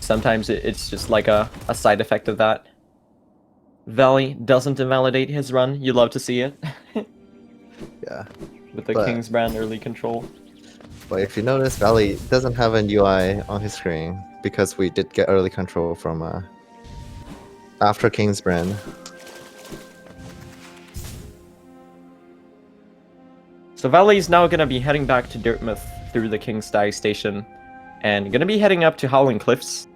Sometimes it's just like a side effect of that. Valley doesn't invalidate his run. You love to see it. Yeah. With the King's Brand early control. But if you notice, Valley doesn't have an UI on his screen because we did get early control from after King's Brand. So Valley's now gonna be heading back to Dirtmouth through the King's Stag Station, and gonna be heading up to Howling Cliffs,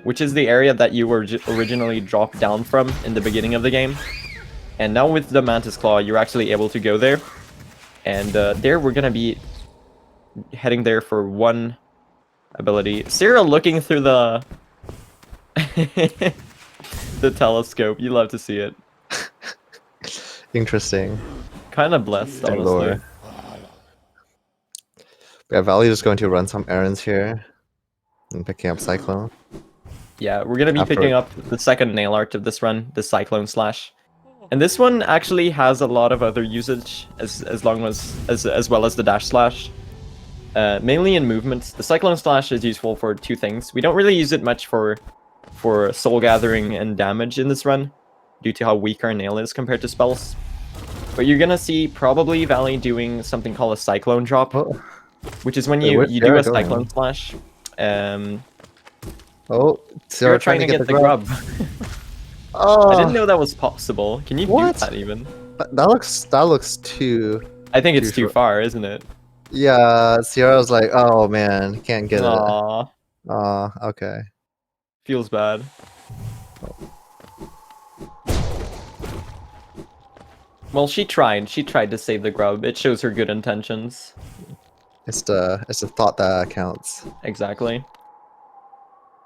which is the area that you were originally dropped down from in the beginning of the game. And now with the Mantis Claw, you're actually able to go there. And there we're gonna be heading there for one ability. Tsira looking through the the telescope. You love to see it. Interesting. Kind of blessed, honestly. Lord. Yeah, Valley is going to run some errands here and picking up Cyclone. Yeah, we're gonna be picking up the second nail art of this run, the Cyclone Slash. And this one actually has a lot of other usage as well as the Dash Slash. Mainly in movement. The Cyclone Slash is useful for two things. We don't really use it much for soul gathering and damage in this run, due to how weak our nail is compared to spells. But you're gonna see probably Valley doing something called a Cyclone Drop, which is when you do a Cyclone Slash. You're trying to get the grub. Oh, I didn't know that was possible. Can you do that even? That looks too. I think it's too far, isn't it? Yeah, Sierra was like, "Oh man, can't get it." Aww. Okay. Feels bad. Well, she tried. She tried to save the grub. It shows her good intentions. It's the thought that counts. Exactly.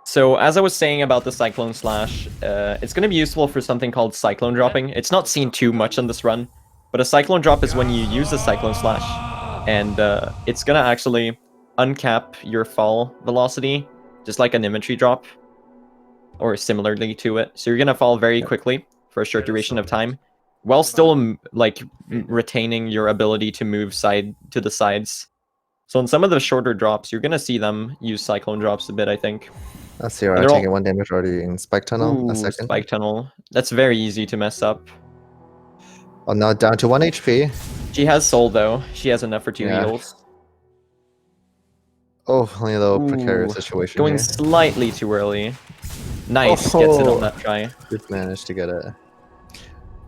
So, as I was saying about the Cyclone Slash, it's going to be useful for something called Cyclone Dropping. It's not seen too much on this run, but a Cyclone Drop is when you use a Cyclone Slash, and it's going to actually uncap your fall velocity, just like an Imagery Drop, or similarly to it. So you're going to fall very quickly for a short duration of time, while still like retaining your ability to move side to the sides. So in some of the shorter drops, you're going to see them use Cyclone Drops a bit, I think. That's Sierra taking 1 damage already in Spike Tunnel. Ooh, a second. Spike Tunnel. That's very easy to mess up. Oh, now down to 1 HP. She has soul though. She has enough for 2 heals. Oh, only a little precarious situation Going here. slightly too early. Nice, gets it on that try. Just managed to get it.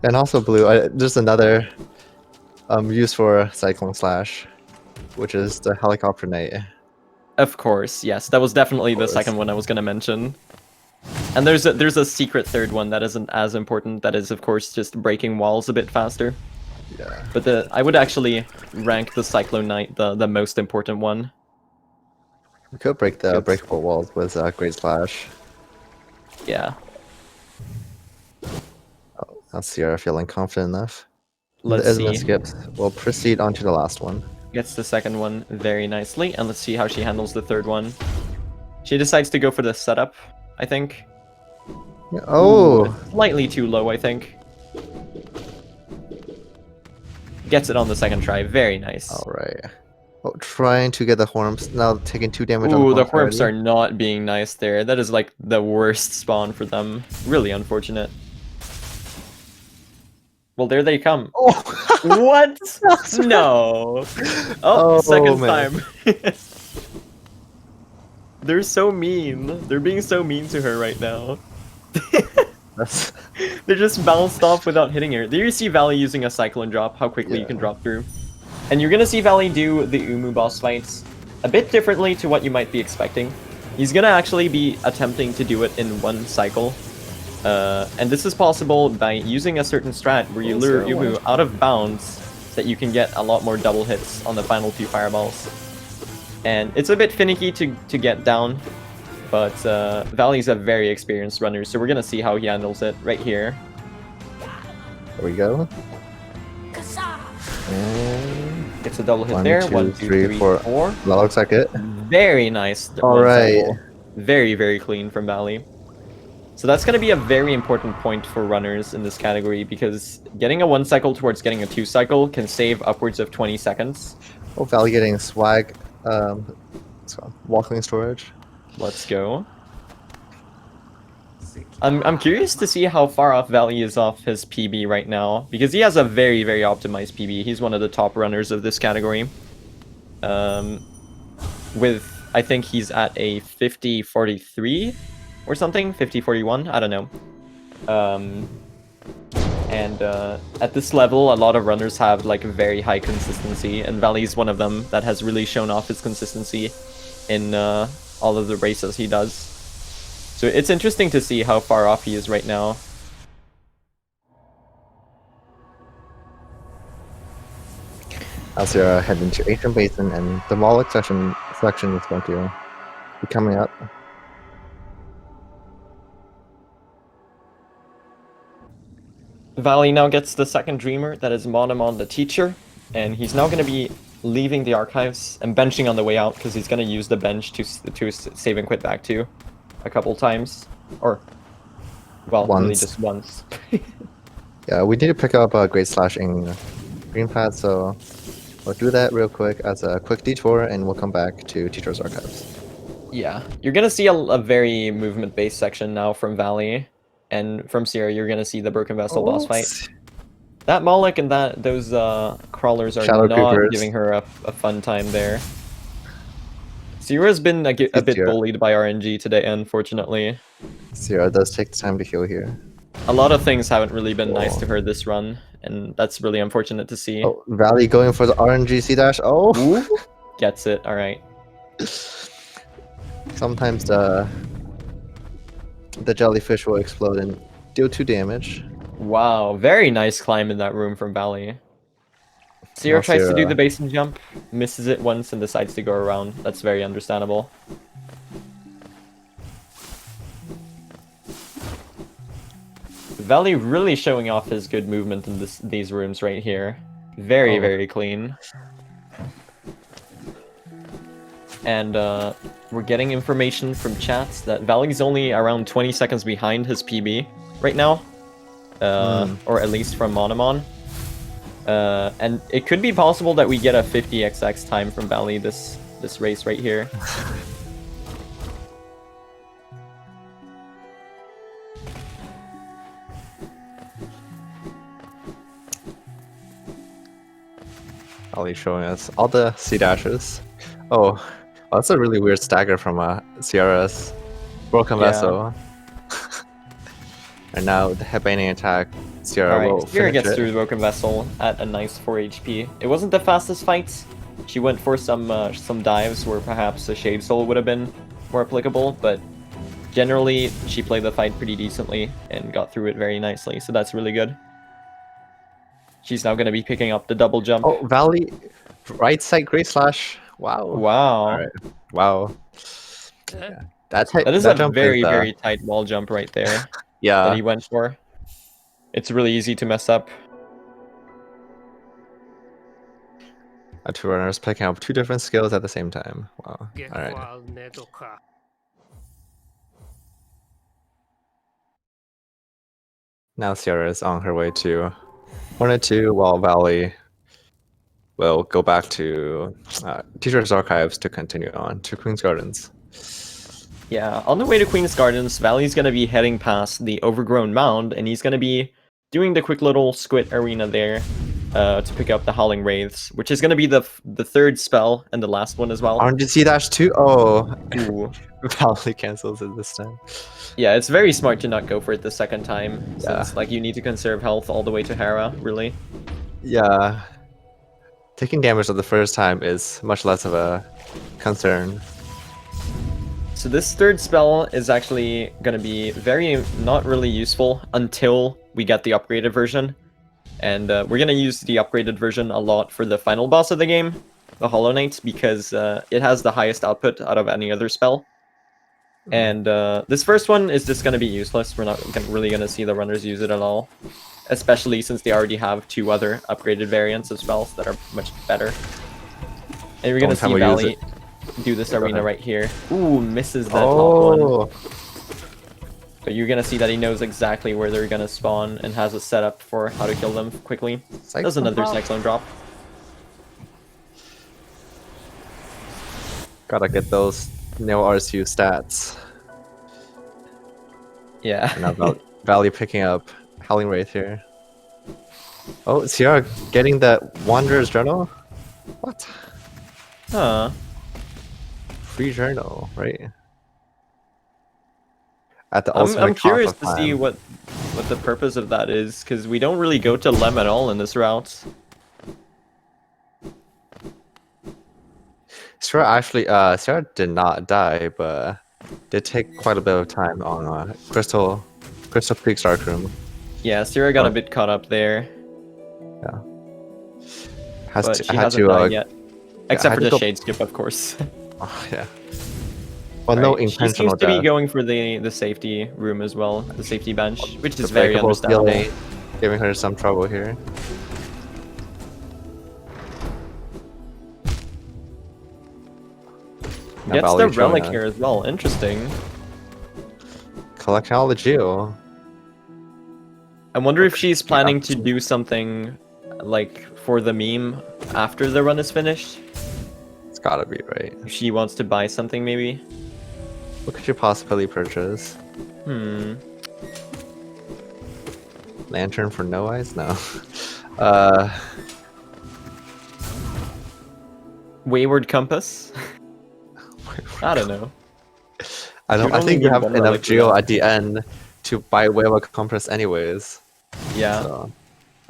And also blue, just another use for Cyclone Slash, which is the Helicopter Knight. Of course, yes. That was definitely the second one I was going to mention. And there's a secret third one that isn't as important. That is, of course, just breaking walls a bit faster. Yeah. But I would actually rank the Cyclone Knight the most important one. We could break the breakable walls with Great Slash. Yeah. Oh, now Sierra feeling confident enough. Let's see. Skips. We'll proceed on to the last one. Gets the second one very nicely, and let's see how she handles the third one. She decides to go for the setup, I think. Oh! Ooh, slightly too low, I think. Gets it on the second try, very nice. Alright. Oh, trying to get the Horms, now taking 2 damage on Ooh, the the Horms are not being nice there. That is like the worst spawn for them. Really unfortunate. Well, there they come. Oh! What? No. Oh, second man. time. They're so mean. They're being so mean to her right now. That's They just bounced off without hitting her. There you see Valley using a Cyclone drop, how quickly you can Yeah. drop through. And you're gonna see Valley do the Umu boss fights a bit differently to what you might be expecting. He's gonna actually be attempting to do it in one cycle. And this is possible by using a certain strat where you lure Umu out of bounds so that you can get a lot more double hits on the final 2 fireballs. And it's a bit finicky to get down, but Valley's a very experienced runner, so we're gonna see how he handles it right here. There we go. And Gets a double hit 1, there. 2, 1, 2, 3, 3, 4. 4. That looks like it. Very nice. All right. Very, very clean from Valley. So that's going to be a very important point for runners in this category, because getting a 1 cycle towards getting a 2 cycle can save upwards of 20 seconds. Oh, Valley getting swag. Walking storage. Let's go. I'm curious to see how far off Valley is off his PB right now, because he has a very, very optimized PB. He's one of the top runners of this category. I think he's at a 50-43 or something, 50-41, I don't know. At this level, a lot of runners have like very high consistency, and Valley's one of them that has really shown off his consistency in all of the races he does. So it's interesting to see how far off he is right now. As you're heading to Ancient Basin, and the Moloch selection is going to be coming up. Valley now gets the second Dreamer, that is Monomon the Teacher, and he's now going to be leaving the archives and benching on the way out, because he's going to use the bench to save and quit back to a couple times. Or, well, Once. really just once. Yeah, we need to pick up a Great Slash in Green Pad, so we'll do that real quick as a quick detour, and we'll come back to Teacher's Archives. Yeah, you're going to see a very movement-based section now from Valley, and from Tsira you're going to see the Broken Vessel boss fight. That Moloch and those crawlers are Shadow not Creepers. giving her a fun time there. Tsira's been a bit Tsira. bullied by RNG today, unfortunately. Tsira does take the time to heal here. A lot of things haven't really been nice to her this run, and that's really unfortunate to see. Oh, Valley going for the RNG C dash. Oh, Ooh. Gets it, alright. sometimes the jellyfish will explode and deal 2 damage. Wow, very nice climb in that room from Valley. Tsira Now tries to do Tsira. the basin jump, misses it once and decides to go around. That's very understandable. Valley really showing off his good movement in these rooms right here. Very, very clean. And we're getting information from chats that Valley's only around 20 seconds behind his PB right now. Or at least from Monomon. And it could be possible that we get a 50xx time from Valley this race right here. Valley showing us all the C dashes. Oh, that's a really weird stagger from Sierra's Broken Yeah. Vessel. And now the headbanging attack, Tsira will Alright, Tsira finish gets it. through the Broken Vessel at a nice 4 HP. It wasn't the fastest fight. She went for some dives where perhaps a Shade Soul would have been more applicable, but generally she played the fight pretty decently and got through it very nicely, so that's really good. She's now going to be picking up the double jump. Oh, Valley, right side Great Slash. Wow. Wow. Alright. Wow. Yeah. That is a jump very, is, very tight wall jump right there that yeah. he went for. It's really easy to mess up. 2 runners picking up 2 different skills at the same time. Wow. Alright. Now Sierra is on her way to 1 and 2, while Valley will go back to Teacher's Archives to continue on to Queen's Gardens. Yeah, on the way to Queen's Gardens, Valley's gonna be heading past the overgrown mound, and he's gonna be doing the quick little squid arena there. to pick up the Howling Wraiths, which is going to be the third spell and the last one as well. RNG dash 2? Oh, Ooh. Valley cancels it this time. Yeah, it's very smart to not go for it the second time, Yeah. since like you need to conserve health all the way to Hera, really. Yeah. Taking damage of the first time is much less of a concern. So this third spell is actually going to be not really useful until we get the upgraded version. And we're going to use the upgraded version a lot for the final boss of the game, the Hollow Knight, because it has the highest output out of any other spell. And this first one is just going to be useless. We're not really going to see the runners use it at all. Especially since they already have 2 other upgraded variants of spells that are much better. And we're going to see Valley do this arena right here. Ooh, misses that top one. But you're going to see that he knows exactly where they're going to spawn and has a setup for how to kill them quickly. Does another Cyclone drop. Gotta get those Neo RSU stats. Yeah. And now Valley picking up Howling Wraith here. Oh, Tsira getting that Wanderer's Journal? What? Huh. Free journal, right? At the I'm curious to time. see what the purpose of that is, because we don't really go to Lem at all in this route. Tsira actually, Tsira did not die, but did take quite a bit of time on Crystal Creek's Dark Room. Yeah, Tsira got a bit caught up there. Yeah. But she hasn't died yet. Except for the shade skip, of course. Oh, yeah. Well, no intentional She seems to death. be going for the safety room as well, the safety bench, which is very understandable. Giving her some trouble here. Gets the relic here as well. Interesting. Collecting all the geo. I wonder if she's planning to do something like for the meme after the run is finished. It's gotta be, right? If she wants to buy something, maybe. What could you possibly purchase? Lantern for no eyes? No. Wayward Compass? I don't know. I think you have enough geo at the end to buy Wayward Compass anyways. Yeah. So.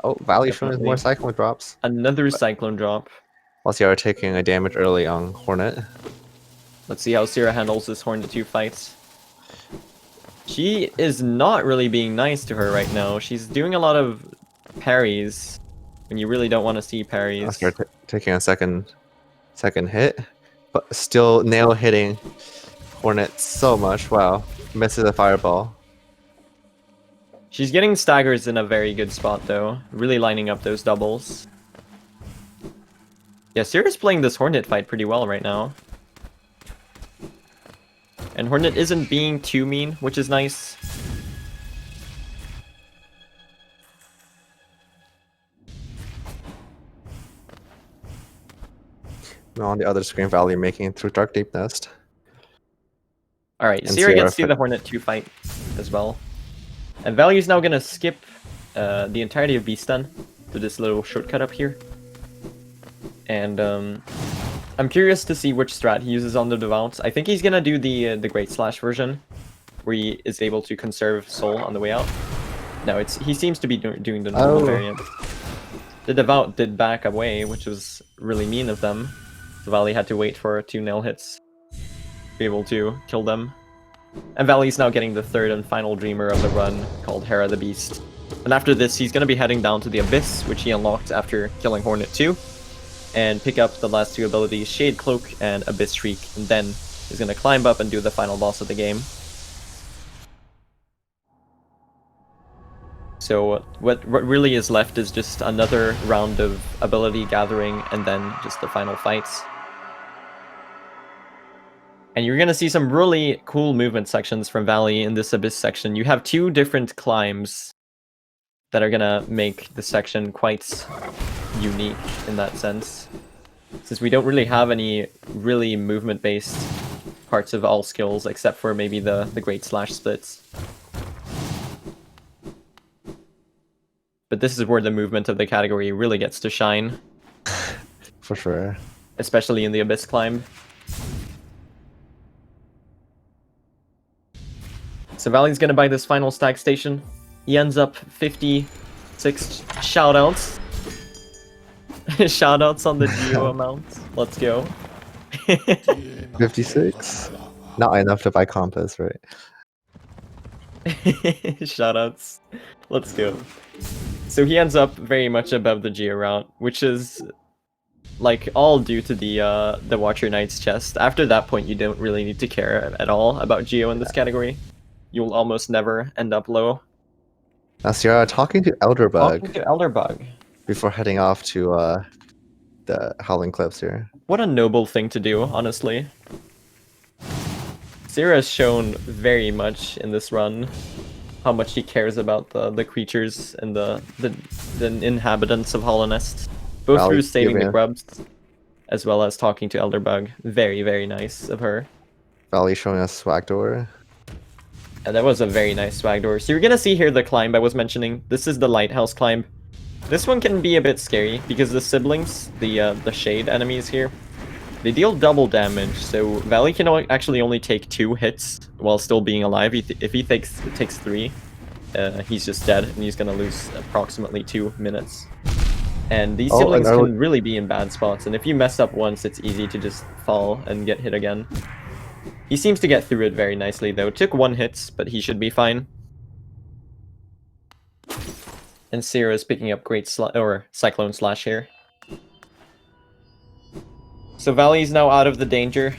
Oh, Valley showing more Cyclone drops. Another Cyclone drop. While Tsira taking a damage early on Hornet. Let's see how Tsira handles this Hornet 2 fight. She is not really being nice to her right now. She's doing a lot of parries when you really don't want to see parries. Taking a second hit, but still nail hitting Hornet so much. Wow, misses a fireball. She's getting staggers in a very good spot though, really lining up those doubles. Yeah, Tsira's playing this Hornet fight pretty well right now. And Hornet isn't being too mean, which is nice. Now on the other screen, Valley making it through Dark Deep Nest. Alright, Tsira gets to the Hornet 2 fight as well. And Valley's now gonna skip the entirety of Beast Stun to this little shortcut up here. And I'm curious to see which strat he uses on the Devout. I think he's gonna do the Great Slash version, where he is able to conserve soul on the way out. No, he seems to be doing the normal variant. The Devout did back away, which was really mean of them. So Valley had to wait for 2 nail hits to be able to kill them. And Valley's now getting the third and final Dreamer of the run, called Hera the Beast. And after this, he's going to be heading down to the Abyss, which he unlocked after killing Hornet 2, and pick up the last 2 abilities, Shade Cloak and Abyss Shriek, and then he's going to climb up and do the final boss of the game. So what really is left is just another round of ability gathering, and then just the final fights. And you're going to see some really cool movement sections from Valley in this Abyss section. You have 2 different climbs that are going to make the section quite unique in that sense. Since we don't really have any really movement-based parts of all skills, except for maybe the Great Slash splits. But this is where the movement of the category really gets to shine. For sure. Especially in the Abyss climb. So Valley's gonna buy this final stack station. He ends up 56 shoutouts. Shoutouts on the Geo amount. Let's go. 56? Not enough to buy compass, right? Shoutouts. Let's go. So he ends up very much above the Geo route, which is like all due to the Watcher Knight's chest. After that point, you don't really need to care at all about Geo in this category. You'll almost never end up low. Now, Tsira, talking to Elderbug Talking to Elderbug. before heading off to the Howling Cliffs here. What a noble thing to do, honestly. Tsira has shown very much in this run how much he cares about the creatures and the inhabitants of Hollow Nest. Both through saving the grubs, as well as talking to Elderbug. Very, very nice of her. Valley showing us swag door. And that was a very nice swag door. So you're gonna see here the climb I was mentioning. This is the lighthouse climb. This one can be a bit scary because the siblings, the shade enemies here, they deal double damage. So Valley can actually only take 2 hits while still being alive. If he takes 3, he's just dead and he's gonna lose approximately 2 minutes. And these siblings can really be in bad spots. And if you mess up once, it's easy to just fall and get hit again. He seems to get through it very nicely, though. Took 1 hit, but he should be fine. And Tsira is picking up great Cyclone Slash here. So Valley's now out of the danger.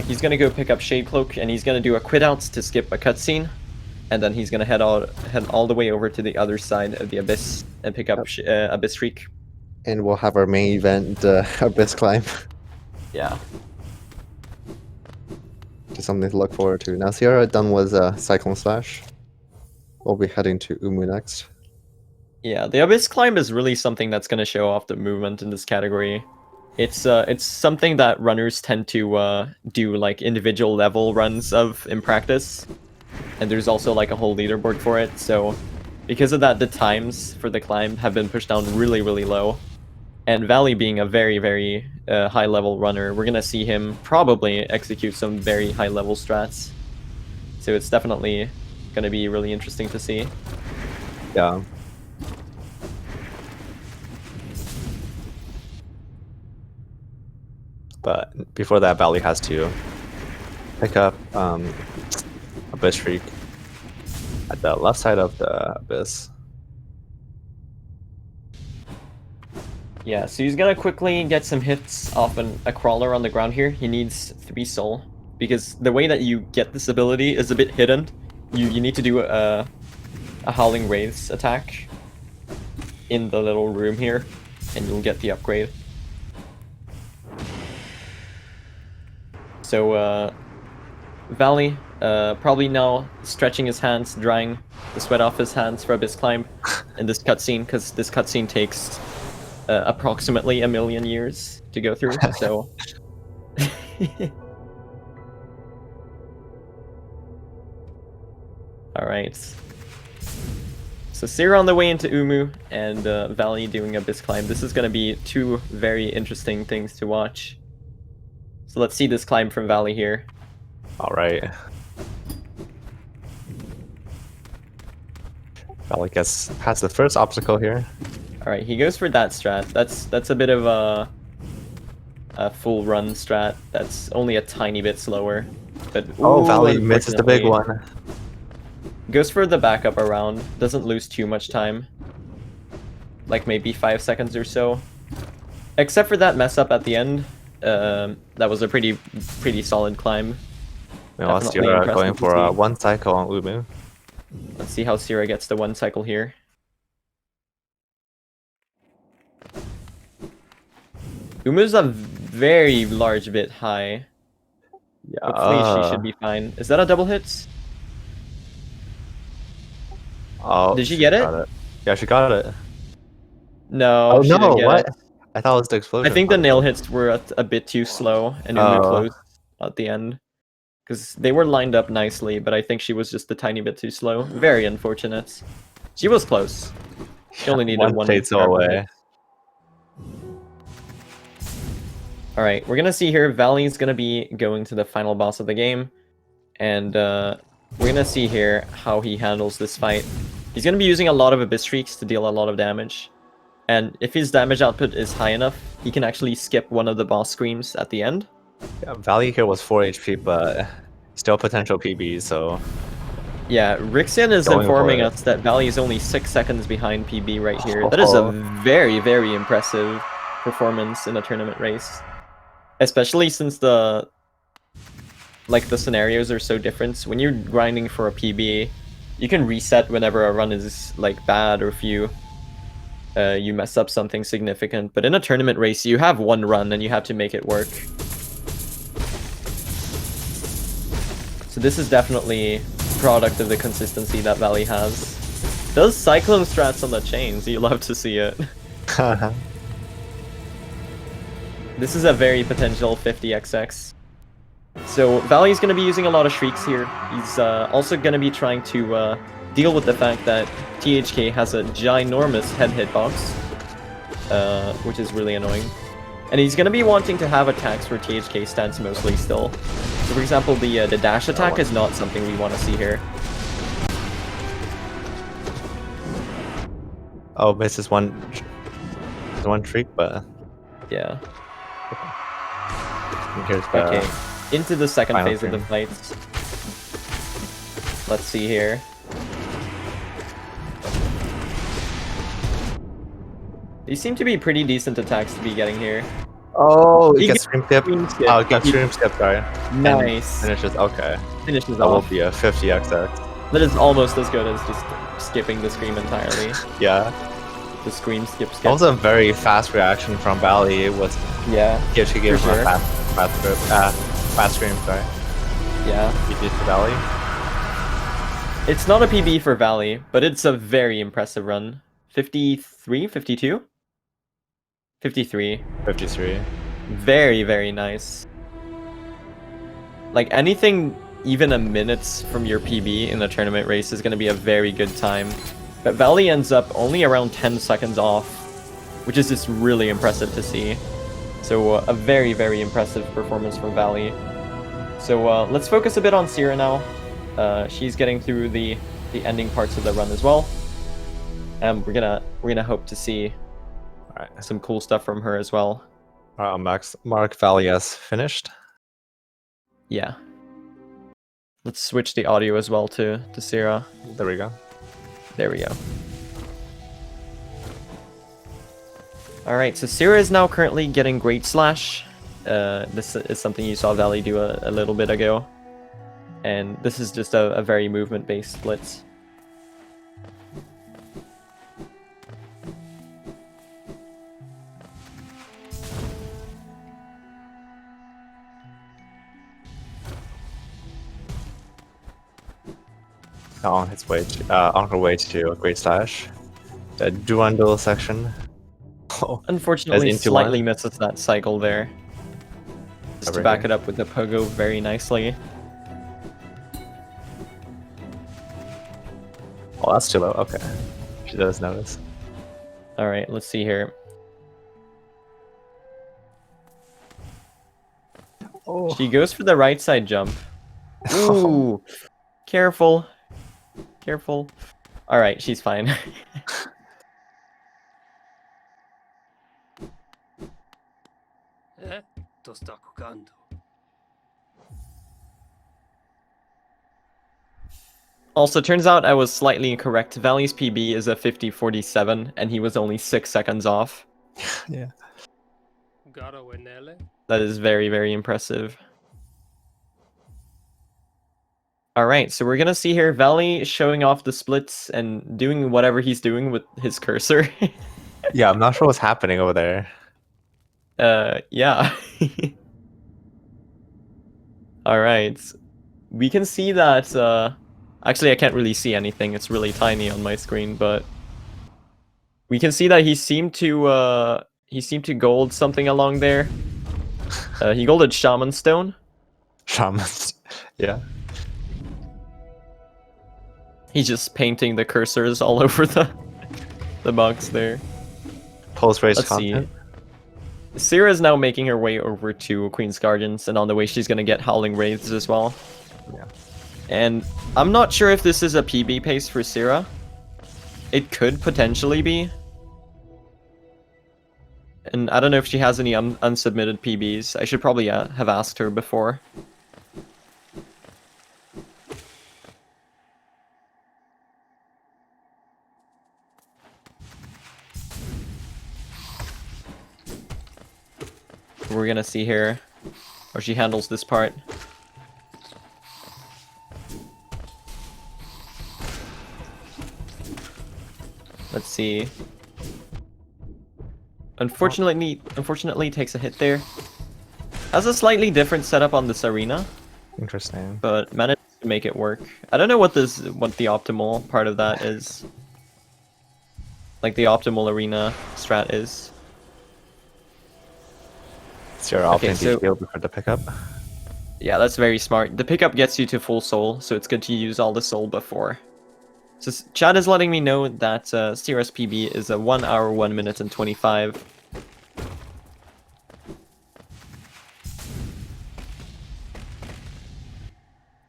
He's gonna go pick up Shade Cloak, and he's gonna do a quit outs to skip a cutscene. And then he's gonna head all the way over to the other side of the Abyss and pick up Abyss Shriek. And we'll have our main event, Abyss Climb. Yeah. Just something to look forward to. Now, Tsira done was Cyclone Slash. We'll be heading to Umu next. Yeah, the Abyss Climb is really something that's going to show off the movement in this category. It's something that runners tend to do like individual level runs of in practice. And there's also like a whole leaderboard for it, so because of that, the times for the climb have been pushed down really, really low. And Valley being a very, very high-level runner, we're going to see him probably execute some very high-level strats. So it's definitely going to be really interesting to see. Yeah. But before that, Valley has to pick up Abyss Shriek at the left side of the Abyss. Yeah, so he's gonna quickly get some hits off a crawler on the ground here. He needs 3 soul, because the way that you get this ability is a bit hidden. You need to do a Howling Wraiths attack in the little room here, and you'll get the upgrade. So, Valley, probably now stretching his hands, drying the sweat off his hands for Abyss Climb in this cutscene, because this cutscene takes approximately 1,000,000 years to go through, so... Alright. So Tsira on the way into Umu, and Valley doing Abyss Climb. This is going to be 2 very interesting things to watch. So let's see this climb from Valley here. Alright. Valley gets past the first obstacle here. Alright, he goes for that strat. That's a bit of a full run strat. That's only a tiny bit slower. But oh, Valley misses the big one. Goes for the backup around. Doesn't lose too much time. Like maybe 5 seconds or so. Except for that mess up at the end. That was a pretty solid climb. Now Tsira going for 1 cycle on Umu. Let's see how Tsira gets the 1 cycle here. Umu's a very large bit high. Yeah. Hopefully she should be fine. Is that a double hit? Oh, did she get it? Yeah, she got it. No. Oh she no! didn't get What? it. I thought it was the explosion. I think the nail hits were a bit too slow, and Umu closed at the end. Because they were lined up nicely, but I think she was just a tiny bit too slow. Very unfortunate. She was close. He only needed one one played so star for away. it. Alright, we're gonna see here, Valley's gonna be going to the final boss of the game. And we're gonna see here how he handles this fight. He's gonna be using a lot of Abyss Shrieks to deal a lot of damage. And if his damage output is high enough, he can actually skip one of the boss screams at the end. Yeah, Valley here was 4 HP, but still potential PB, so... Yeah, Rixian is Going informing for it. us that Valley is only 6 seconds behind PB right here. That is a very, very impressive performance in a tournament race. Especially since the scenarios are so different. So when you're grinding for a PB, you can reset whenever a run is like bad or if you mess up something significant. But in a tournament race, you have one run and you have to make it work. So this is definitely a product of the consistency that Valley has. Does Cyclone strats on the chains, you love to see it. This is a very potential 50xx. So Valley's going to be using a lot of Shrieks here. He's also going to be trying to deal with the fact that THK has a ginormous head hitbox, which is really annoying. And he's going to be wanting to have attacks where THK stands mostly still. So for example, the dash attack is not something we want to see here. Oh, misses one shriek, but... Yeah. And here's the... Okay, into the second final phase of the fight. Let's see here. These seem to be pretty decent attacks to be getting here. Oh, He he gets stream skip. Stream skip. Oh, gets stream skip, sorry. Nice. And finishes, okay. Finishes That will off. be a 50xx. That is almost as good as just skipping the scream entirely. Yeah. The scream skip. That was a very fast reaction from Valley. It was... Yeah. He actually gave For him sure. a fast scream, sorry. Yeah. He did to Valley. It's not a PB for Valley, but it's a very impressive run. 53? 52? 53. 53. Very, very nice. Like, anything even a minute from your PB in a tournament race is going to be a very good time. But Valley ends up only around 10 seconds off, which is just really impressive to see. So a very, very impressive performance from Valley. So let's focus a bit on Tsira now. She's getting through the ending parts of the run as well. And we're gonna hope to see Alright. some cool stuff from her as well. Mark Valley has finished. Yeah. Let's switch the audio as well to Tsira. There we go. There we go. Alright, so Tsira is now currently getting Great Slash. This is something you saw Valley do a little bit ago. And this is just a very movement-based blitz. On his way on her way to a Great Slash. The Durandal section. Oh, Unfortunately, into slightly one. misses that cycle there. Just to Over back here. it up with the pogo very nicely. Oh, that's too low. Okay. She does notice. Alright, let's see here. Oh. She goes for the right side jump. Ooh! Careful. Careful. Alright, she's fine. Sto giocando. Also, turns out I was slightly incorrect. Valley's PB is a 50-47, and he was only 6 seconds off. Yeah. Gara Wenele. That is very, very impressive. Alright, so we're gonna see here Valley showing off the splits and doing whatever he's doing with his cursor. Yeah, I'm not sure what's happening over there. Yeah. Alright. We can see that, actually I can't really see anything, it's really tiny on my screen, but... We can see that he seemed to gold something along there. He golded Shaman Stone. Shamans. Yeah. He's just painting the cursors all over the the box there. Post-race Let's content. see. Tsira is now making her way over to Queen's Gardens, and on the way she's gonna get Howling Wraiths as well. Yeah. And I'm not sure if this is a PB pace for Tsira. It could potentially be. And I don't know if she has any unsubmitted PBs. I should probably have asked her before. We're gonna see here how she handles this part. Let's see. Unfortunately takes a hit there. Has a slightly different setup on this arena, Interesting. but managed to make it work. I don't know what the optimal part of that is. Like the optimal arena strat is. It's your Okay, opting so- to heal before the pickup. Yeah, that's very smart. The pickup gets you to full soul, so it's good to use all the soul before. So chat is letting me know that Tsira's PB is a 1 hour, 1 minute, and 25.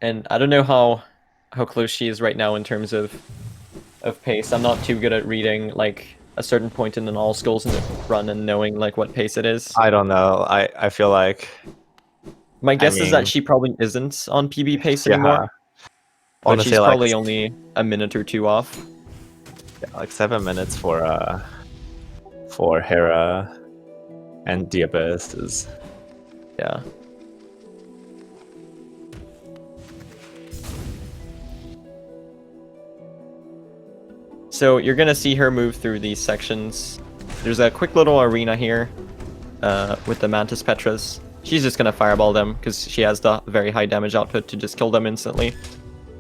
And I don't know how close she is right now in terms of pace. I'm not too good at reading like a certain point in an all skulls in the run and knowing like what pace it is. I don't know. I feel like My guess is mean- that she probably isn't on PB pace yeah. anymore. But Honestly, she's like, probably only a minute or two off. yeah, like 7 minutes for Hera and Diabist is Yeah. So you're gonna see her move through these sections. There's a quick little arena here with the Mantis Petras. She's just gonna fireball them because she has the very high damage output to just kill them instantly.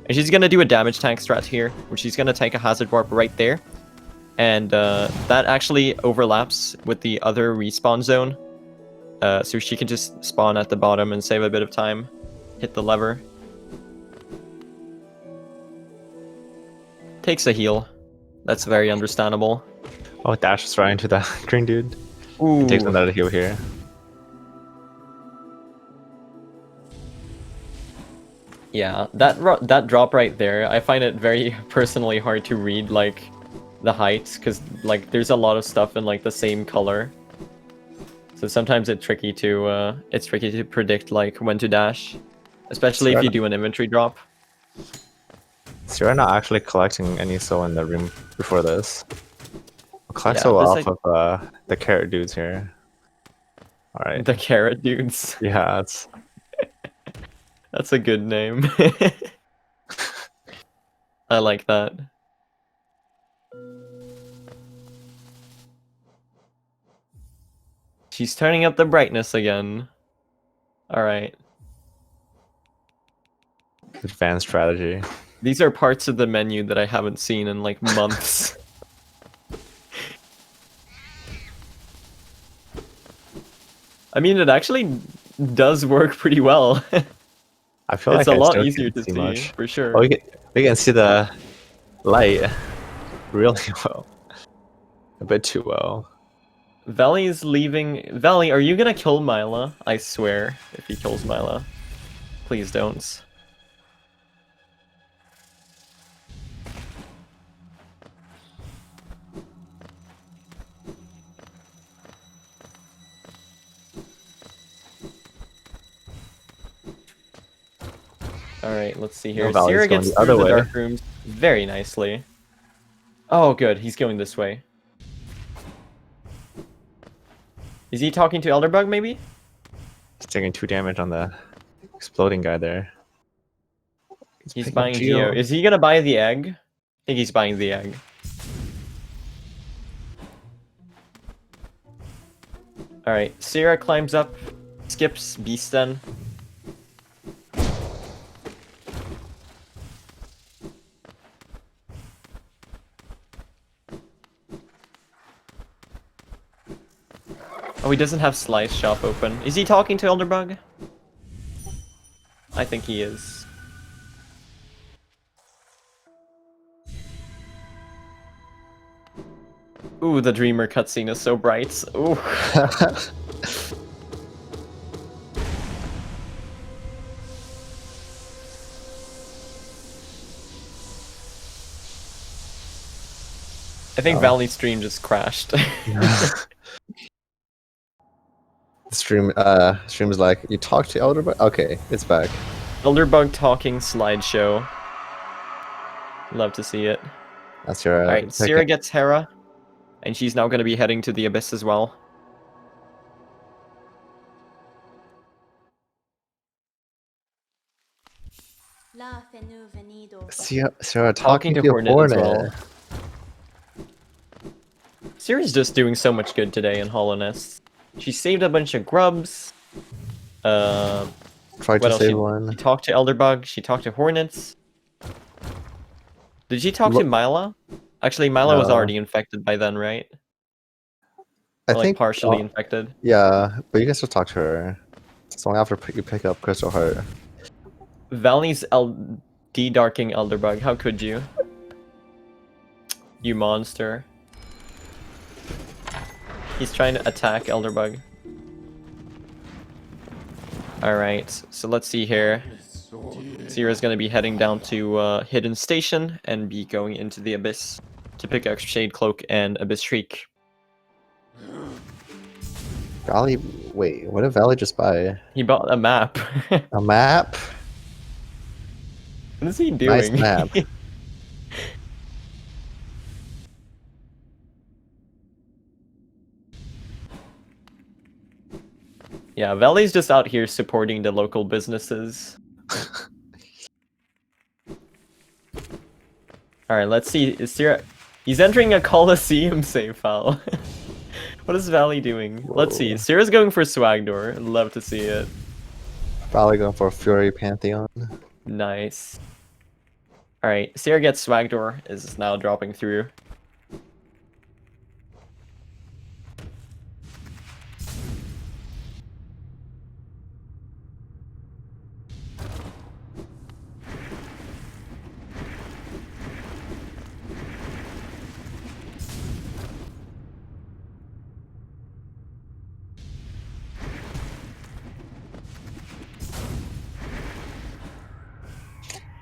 And she's gonna do a damage tank strat here, which she's gonna take a hazard warp right there. And that actually overlaps with the other respawn zone. So she can just spawn at the bottom and save a bit of time. Hit the lever. Takes a heal. That's very understandable. oh, dashes right into the green dude. Ooh. Takes another heal here. Yeah, that drop right there, I find it very personally hard to read like the height because like there's a lot of stuff in like the same color. So sometimes it's tricky to predict like when to dash, especially if you do an inventory drop. So you're not actually collecting any soul in the room before this. I'll collect Yeah, soul this, off of the carrot dudes here. Alright. The carrot dudes. Yeah, it's That's a good name. I like that. She's turning up the brightness again. Alright. advanced strategy. These are parts of the menu that I haven't seen in like months. I mean, it actually does work pretty well. I feel It's like a I lot still easier can't to see, much. for sure. Oh, we can see the light really well. A bit too well. Valley's leaving. Valley, are you gonna kill Myla? I swear, if he kills Myla. Please don't. Alright, let's see here. No, Valley's Tsira going gets the other through the way. dark rooms very nicely. Oh, good. He's going this way. Is he talking to Elderbug, maybe? He's taking 2 damage on the exploding guy there. He's picking buying up Geo. Is he gonna buy the egg? I think he's buying the egg. Alright, Tsira climbs up, skips Beaston. Oh, he doesn't have Slice Shop open. Is he talking to Elderbug? I think he is. Ooh, the Dreamer cutscene is so bright. Ooh. I think Oh. Valley's stream just crashed. Stream's like, you talked to Elderbug? Okay, it's back. Elderbug talking slideshow. Love to see it. That's your. Alright, Tsira gets Hera, and she's now going to be heading to the Abyss as well. Tsira talking to Hornet as well. Tsira's just doing so much good today in Hollow Nest. She saved a bunch of grubs. Tried what to else? save She one. talked to Elderbug. She talked to Hornets. Did she talk to Mila? Actually, Mila was No. already infected by then, right? I Or, like, think partially infected. Yeah, but you can still talk to her. It's long after you pick up Crystal Heart. Valley's de-darking Elderbug. How could you? You monster. He's trying to attack Elderbug. Alright, so let's see here. Tsira's gonna be heading down to Hidden Station and be going into the Abyss to pick up Shade Cloak and Abyss Shriek. Valley, wait, what did Valley just buy? He bought a map. A map? What is he doing? Nice map. Yeah, Valley's just out here supporting the local businesses. Alright, let's see. Is Tsira... He's entering a Coliseum save file. What is Valley doing? Whoa. Let's see. Tsira's going for Swagdoor. I'd love to see it. Valley going for Fury Pantheon. Nice. Alright, Tsira gets Swagdoor, is now dropping through.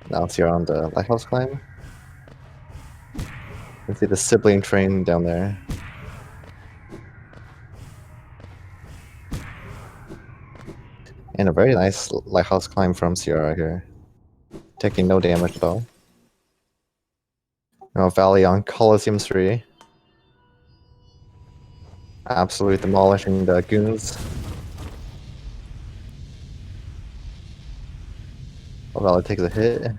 Now it's here on the lighthouse climb. You can see the sibling train down there. And a very nice lighthouse climb from Tsira here. Taking no damage at all. Now Valley on Coliseum 3. Absolutely demolishing the goons. Oh, Valley takes a hit.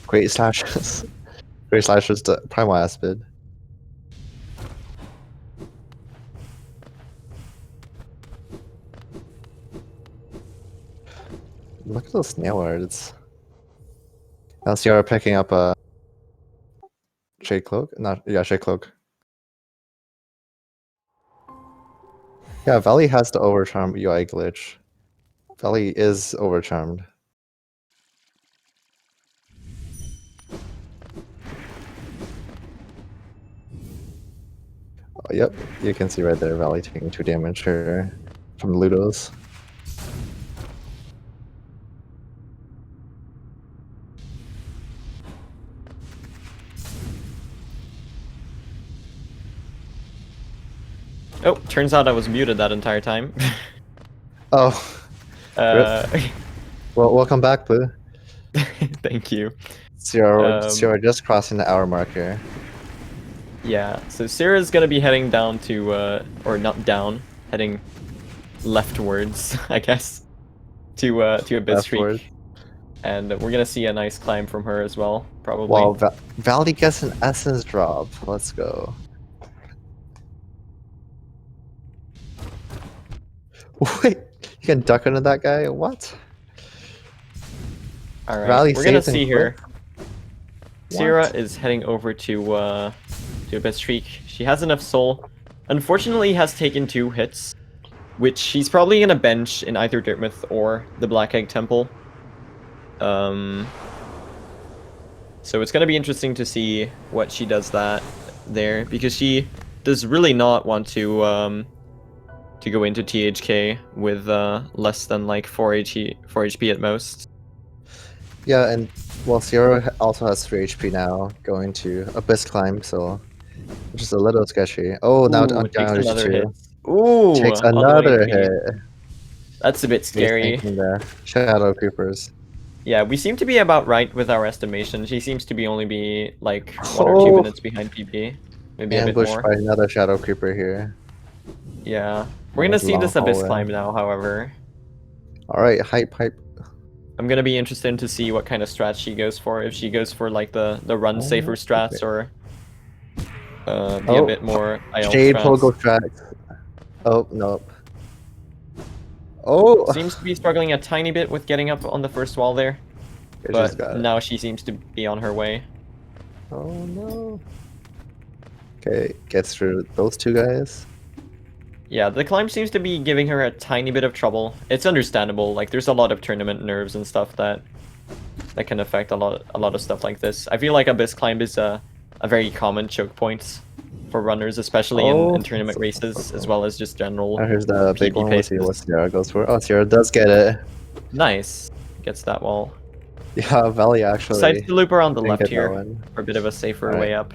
Great slashes. Great slashes to Primal Aspid. Look at those snail words. Now Tsira picking up a Shade Cloak? Shade Cloak. Yeah, Valley has the Overcharm UI glitch. Valley is overcharmed. Oh, yep, you can see right there, Valley taking 2 damage here from Ludos. Oh, turns out I was muted that entire time. Oh, uh, well, welcome back, Boo. Thank you. Tsira just crossing the hour mark here. Yeah, so Tsira's gonna be heading down to, or not down, heading leftwards, I guess, to Abyss Leftward. Shriek. And we're gonna see a nice climb from her as well, probably. Wow, Valley gets an essence drop. Let's go. Wait, you can duck under that guy? What? Alright, Valley we're gonna saves see and here. quick? Tsira What? is heading over to Abyss Shriek. She has enough soul. Unfortunately, has taken 2 hits, which she's probably gonna bench in either Dirtmouth or the Black Egg Temple. So it's gonna be interesting to see what she does that there because she does really not want to go into THK with less than like 4 HP at most. Yeah, and well, Tsira also has 3 HP now, going to Abyss Climb, so which is a little sketchy. Oh, now Ooh, down takes to another 2. hit. Ooh, Takes on the way another to hit. That's a bit He's scary. thinking the Shadow Creepers. Yeah, we seem to be about right with our estimation. She seems to be only be like 1 or 2 Oh, minutes behind PP. Maybe a bit ambushed more. by another Shadow Creeper here. Yeah. We're gonna see Long this Abyss hallway. climb now, however. Alright, hype. I'm gonna be interested to see what kind of strat she goes for. If she goes for like the run safer strats or be a bit more IL Shade strats. Pogo tracks. Oh, nope. Oh! Seems to be struggling a tiny bit with getting up on the first wall there. She's got But it. now she seems to be on her way. Oh no. Okay, gets through those 2 guys. Yeah, the climb seems to be giving her a tiny bit of trouble. It's understandable, like there's a lot of tournament nerves and stuff that can affect a lot of stuff like this. I feel like Abyss climb is a very common choke point for runners, especially in tournament races, as well as just general Now here's the big PB one. Let's see paces. what Tsira goes for. Oh, Tsira does get it. Nice. Gets that wall. Yeah, Valley actually. Decides to loop around the didn't left get that here one. for a bit of a safer Alright. way up.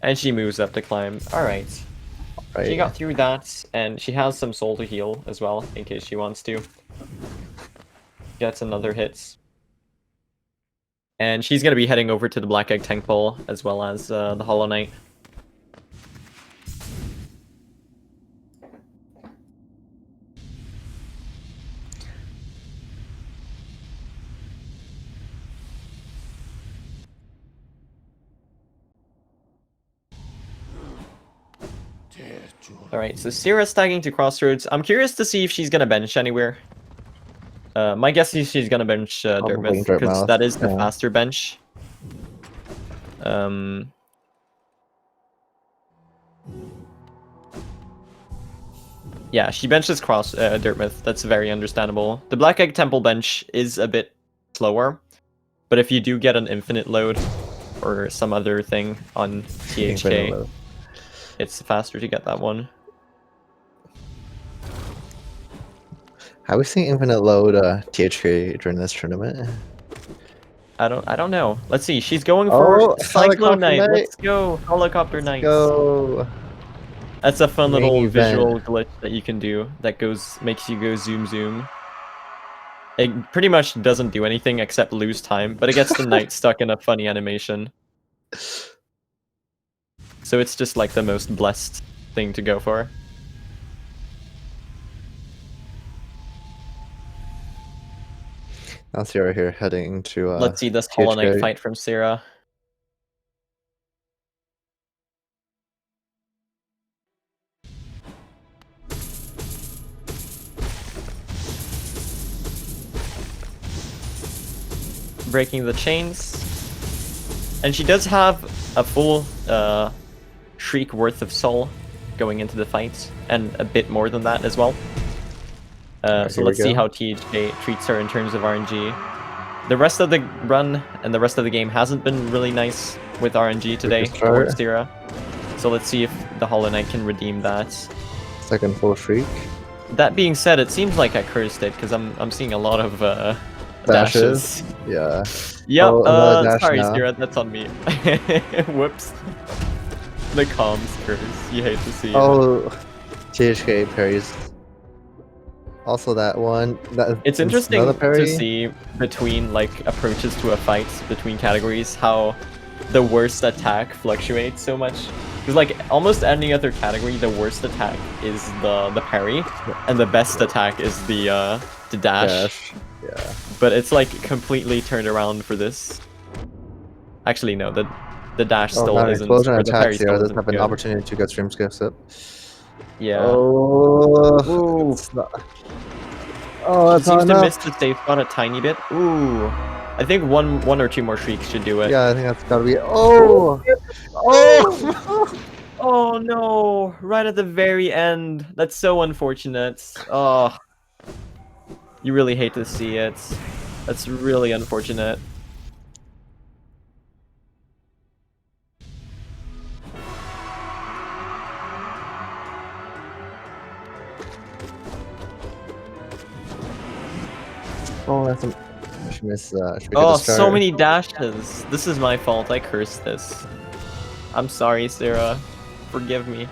And she moves up to climb. Alright. Right. She got through that, and she has some soul to heal as well, in case she wants to. Gets another hit. And she's gonna be heading over to the Black Egg Tank Pole, as well as the Hollow Knight. Alright, so Tsira's tagging to Crossroads. I'm curious to see if she's gonna bench anywhere. My guess is she's gonna bench Dirtmouth, because that is the faster bench. Yeah, she benches Dirtmouth. That's very understandable. The Black Egg Temple bench is a bit slower, but if you do get an infinite load or some other thing on THK, it's faster to get that one. Have we seen infinite load THK during this tournament? I don't know. Let's see. She's going for Cyclone Knight. Let's go, Helicopter Knight. Go. That's a fun Main little event. visual glitch that you can do that makes you go zoom zoom. It pretty much doesn't do anything except lose time, but it gets the knight stuck in a funny animation. So it's just like the most blessed thing to go for. Now Tsira here heading to Let's see this Hollow Knight fight from Tsira. Breaking the chains. And she does have a full shriek worth of soul going into the fight, and a bit more than that as well. So let's see how THK treats her in terms of RNG. The rest of the run and the rest of the game hasn't been really nice with RNG today for Tsira. So let's see if the Hollow Knight can redeem that. Second full shriek. That being said, it seems like I cursed it because I'm seeing a lot of dashes. Yeah. Yep. Oh, sorry, now. Tsira, that's on me. Whoops. The comms curse. You hate to see it. Oh, THK parries. Also that one. It's interesting to see between like approaches to a fight between categories how the worst attack fluctuates so much. Because like almost any other category, the worst attack is the parry, and the best attack is the dash. Yeah. But it's like completely turned around for this. Actually, no, the dash still isn't. Explosion Or the parry attacks here. still Doesn't isn't have an good. opportunity to get stream skips up. Yeah. Oh. It's not. Oh, that's Seems not to miss enough. the safe spot a tiny bit. Ooh. I think one or two more shrieks should do it. Yeah, I think that's gotta be. Oh. Oh. Oh no! Right at the very end. That's so unfortunate. Oh. You really hate to see it. That's really unfortunate. Oh, that's a... Should miss, should we get Oh, the so start? many dashes. This is my fault. I cursed this. I'm sorry, Tsira. Forgive me.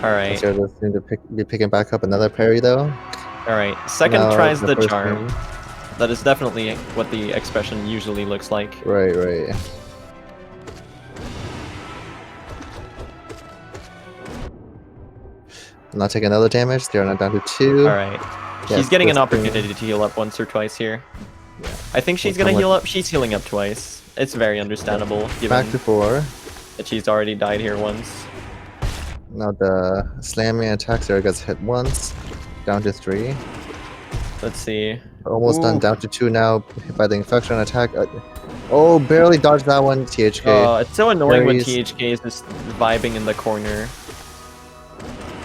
Alright. Tsira does seem to be picking back up another parry though. Alright. Second Now, tries the first charm. game. That is definitely what the expression usually looks like. Right, right. Not taking another damage. They're not down to 2. Alright. Yes, She's getting an this thing- opportunity to heal up once or twice here. Yeah. I think she's Well, gonna somewhat- heal up. She's healing up twice. It's very understandable, given Back to 4. that she's already died here once. Now the slamming attack Tsira gets hit once. Down to 3. Let's see. Almost done. Ooh. Down to 2 now by the infection attack. Oh, barely dodged that one. THK. It's so annoying when Parries. THK is just vibing in the corner.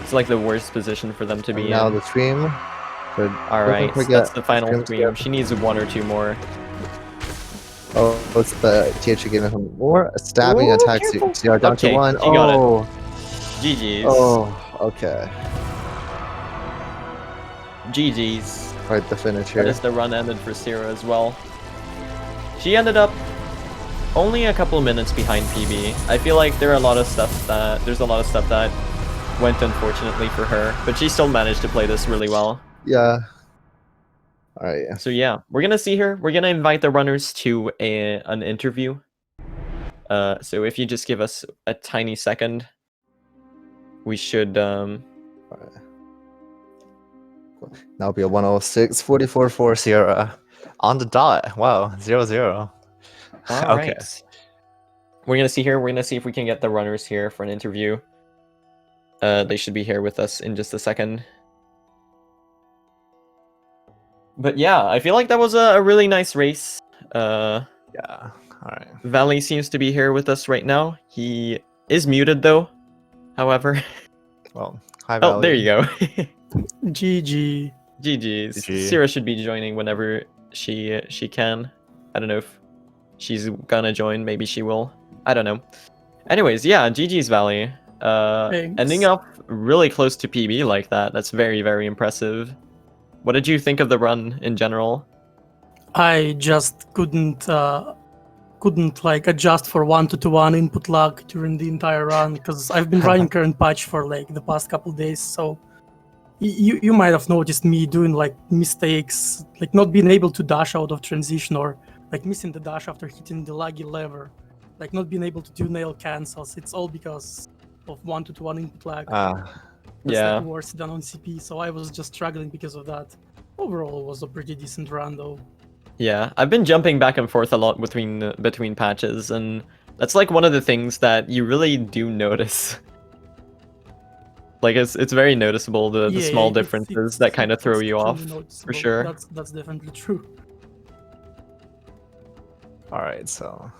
It's like the worst position for them to be And now in. the stream. But Alright, don't forget, that's the final stream's scream. good. She needs 1 or 2 more. Oh, it's the THK giving him more stabbing Ooh, attacks. careful. CR down Okay, to 1. she got it. Oh, GG's. oh, okay. GG's. Quite the finish That here. is the run ended for Tsira as well. She ended up only a couple minutes behind PB. I feel like there's a lot of stuff that went unfortunately for her, but she still managed to play this really well. Yeah. Alright, yeah. So yeah, we're gonna see her. We're gonna invite the runners to an interview. So if you just give us a tiny second, we should That'll be a 106.44 for Sierra. On the dot. Wow, 0-0. All Okay. right. We're gonna see here. We're gonna see if we can get the runners here for an interview. They should be here with us in just a second. But yeah, I feel like that was a really nice race. Yeah. Alright. Valley seems to be here with us right now. He is muted though. However, Well, hi Valley. oh, there you go. GG. GG's. GG. Tsira should be joining whenever she can. I don't know if she's gonna join. Maybe she will. I don't know. Anyways, yeah, GG's Valley. Thanks. Ending up really close to PB like that. That's very, very impressive. What did you think of the run in general? I just couldn't like adjust for 1-to-1 input lag during the entire run because I've been running current patch for like the past couple days. So you might have noticed me doing like mistakes, like not being able to dash out of transition or like missing the dash after hitting the laggy lever, like not being able to do nail cancels. It's all because of 1-to-1 input lag. That's Yeah. like worse than on CP, so I was just struggling because of that. Overall, it was a pretty decent run though. Yeah, I've been jumping back and forth a lot between patches, and that's like one of the things that you really do notice. Like it's very noticeable the Yeah, small it's- differences that kind of throw you extremely off, for noticeable. sure. That's definitely true. Alright, so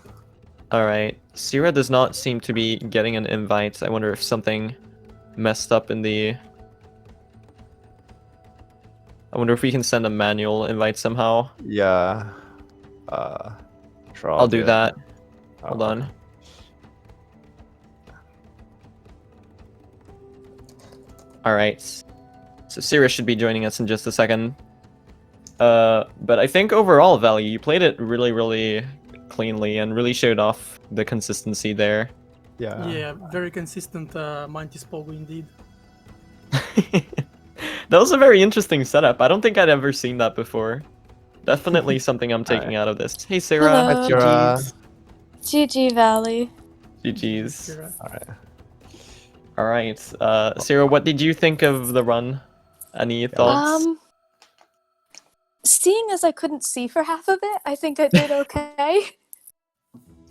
All right, Tsira does not seem to be getting an invite. I wonder if something messed up in the. I wonder if we can send a manual invite somehow. yeah. Sure, I'll do it. that. Oh, Hold on. All right. So Tsira should be joining us in just a second. But I think overall, Valley, you played it really, really cleanly and really showed off the consistency there. Yeah. Yeah, very consistent Mantis Pogo indeed. That was a very interesting setup. I don't think I'd ever seen that before. Definitely something I'm taking out of this. Hey, Sarah. Hello. Tsira. GG Valley. GG's. Tsira. Alright. All right. Sarah, what did you think of the run? Any thoughts? Seeing as I couldn't see for half of it, I think I did okay.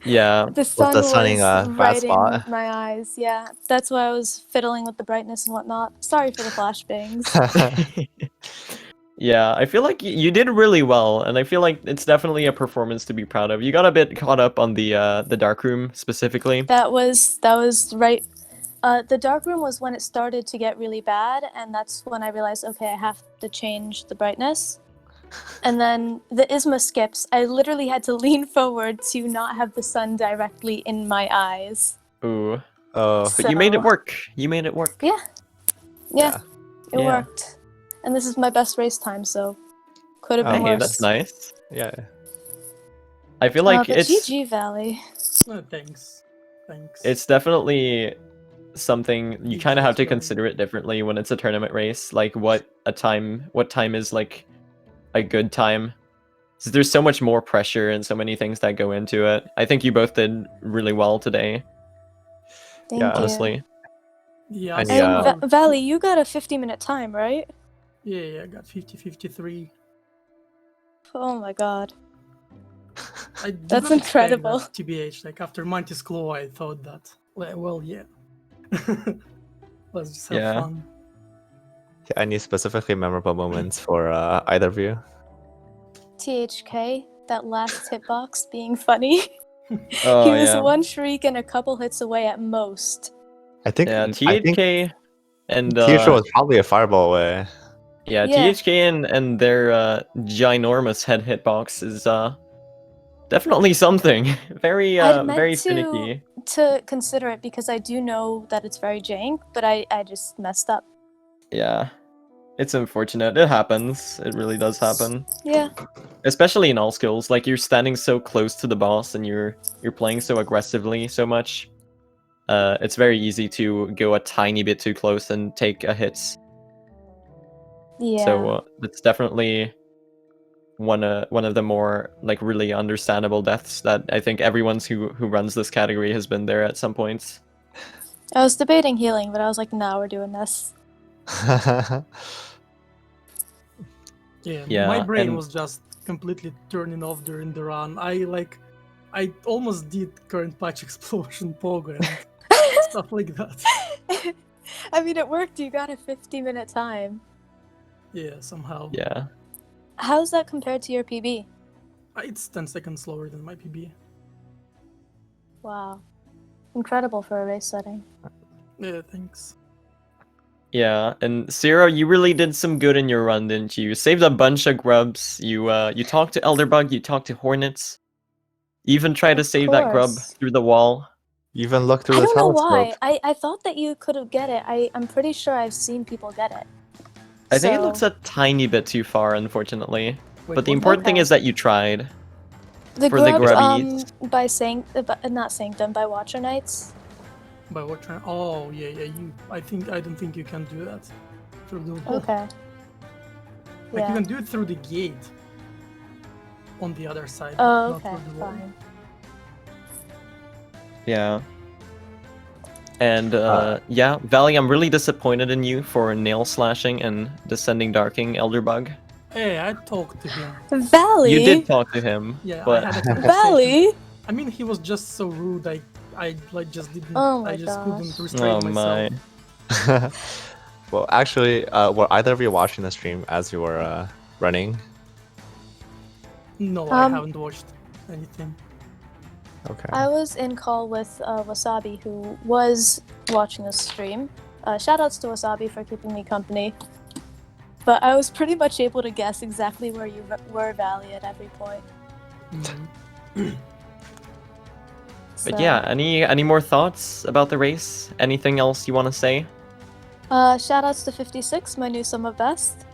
Yeah. The sun the sunning, was bad right spot? in my eyes. Yeah, that's why I was fiddling with the brightness and whatnot. Sorry for the flashbangs. Yeah, I feel like you did really well, and I feel like it's definitely a performance to be proud of. You got a bit caught up on the dark room specifically. that was right The dark room was when it started to get really bad, and that's when I realized, okay, I have to change the brightness. And then the Isma skips, I literally had to lean forward to not have the sun directly in my eyes. Ooh. Oh, But you made it So- work. You made it work. Yeah. Yeah, it Yeah. worked. And this is my best race time, so could have been Oh, Hey, worse. that's nice. yeah. I feel like but it's GG Valley. Thanks. Thanks. it's definitely something you GG kind of have to Valley. consider it differently when it's a tournament race. Like what time is like a good time. So there's so much more pressure and so many things that go into it. I think you both did really well today, Thank Yeah, you. honestly. Yeah, And And yeah. Valley, you got a 50-minute time, right? yeah, I got 50-53. Oh my god. I did That's not expect incredible. that, TBH, like after Mantis Claw, I thought that. Well, yeah. Let's just have Yeah. fun. Any specifically memorable moments for either of you? THK, that last hitbox being funny. Oh He was yeah. one shriek and a couple hits away at most. I think Yeah, I think THK and THK was probably a fireball away. yeah, Yeah. THK and their ginormous head hitbox is definitely something. Very I'd meant very to- finicky. To consider it because I do know that it's very jank, but I just messed up. Yeah. It's unfortunate. It happens. It really does happen. Yeah. Especially in all skills. Like you're standing so close to the boss and you're playing so aggressively so much. It's very easy to go a tiny bit too close and take a hit. Yeah. So it's definitely one of the more like really understandable deaths that I think everyone who runs this category has been there at some points. I was debating healing, but I was like, nah, we're doing this. Yeah, my brain and- was just completely turning off during the run. I almost did current patch explosion pogo and stuff like that. I mean, it worked. You got a 50-minute time. Yeah, somehow. Yeah. How's that compared to your PB? It's 10 seconds slower than my PB. Wow. Incredible for a race setting. Yeah, thanks. Yeah, and Tsira, you really did some good in your run, didn't you? You saved a bunch of grubs. You talked to Elderbug, you talked to Hornets. You even tried to Of save that grub course. through the wall. You even looked through I the don't know telescope. why. I thought that you could have get it. I'm pretty sure I've seen people get it. I think it looks So- a tiny bit too far, unfortunately. Wait, But the what? important thing Okay. is that you tried. The For the grubs, grubbies. by not Sanctum, by Watcher Knights. By what train? Oh, yeah. I don't think you can do that through the wall. Okay. Like you Yeah. can do it through the gate on the other side. Oh, not okay. through the wall. Fine. Yeah. And yeah, Valley, I'm really disappointed in you for nail slashing and descending darking Elderbug. Hey, I talked to him. Valley. You did talk to him, Yeah, but I had a conversation. Valley. I mean, he was just so rude. I like just didn't. Oh my I just gosh. couldn't restrain oh myself. my. Well, actually, were either of you watching the stream as you were running? No, I Um, haven't watched anything. Okay. I was in call with Wasabi, who was watching the stream. Shoutouts to Wasabi for keeping me company. But I was pretty much able to guess exactly where you were, Valley, at every point. Mhm. But So, yeah, any more thoughts about the race? Anything else you want to say? Shoutouts to 56, my new summer best.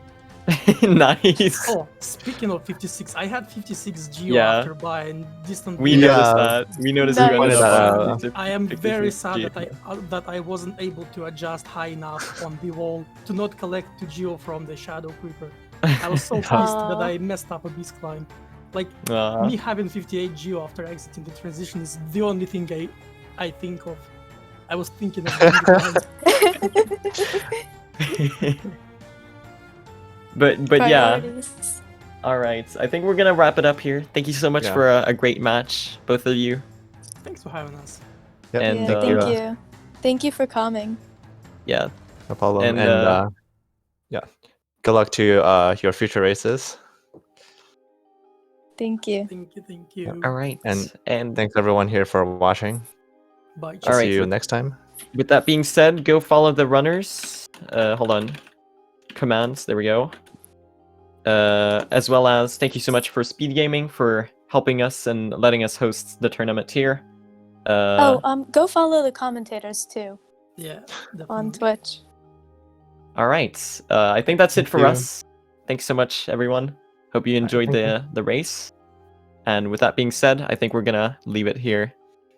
Nice. Oh, speaking of 56, I had 56 Geo Yeah. after buy and distant. We Yeah. noticed that. We noticed Nice. you ended Pointed that up out. on I am 56 very sad Geo. that I wasn't able to adjust high enough on the wall to not collect 2 Geo from the Shadow Creeper. I was so pissed that Aw. I messed up Abyss Climb. Like, Aw. me having 58 Geo after exiting the transition is the only thing I think of. I was thinking of doing the climb. but yeah. Priorities. All right. I think we're gonna wrap it up here. Thank you so much Yeah. for a great match, both of you. Thanks for having us. Yep, And, Yeah, thank thank you. Thank you for coming. Yeah. No problem. And, And, yeah, good luck to your future races. Thank you. Thank you. All right. And And thanks everyone here for watching. Bye. All right, See you so- next time. with that being said, go follow the runners. Hold on. Commands, there we go. As well as thank you so much for Speed Gaming for helping us and letting us host the tournament here. Go follow the commentators too Yeah, on definitely. Twitch. All right. I think that's it Thank for you. us. Thanks so much, everyone. Hope you enjoyed thank the race. And with that being said, I think we're gonna leave it here.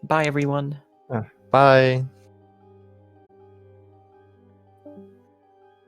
Bye, everyone. Bye.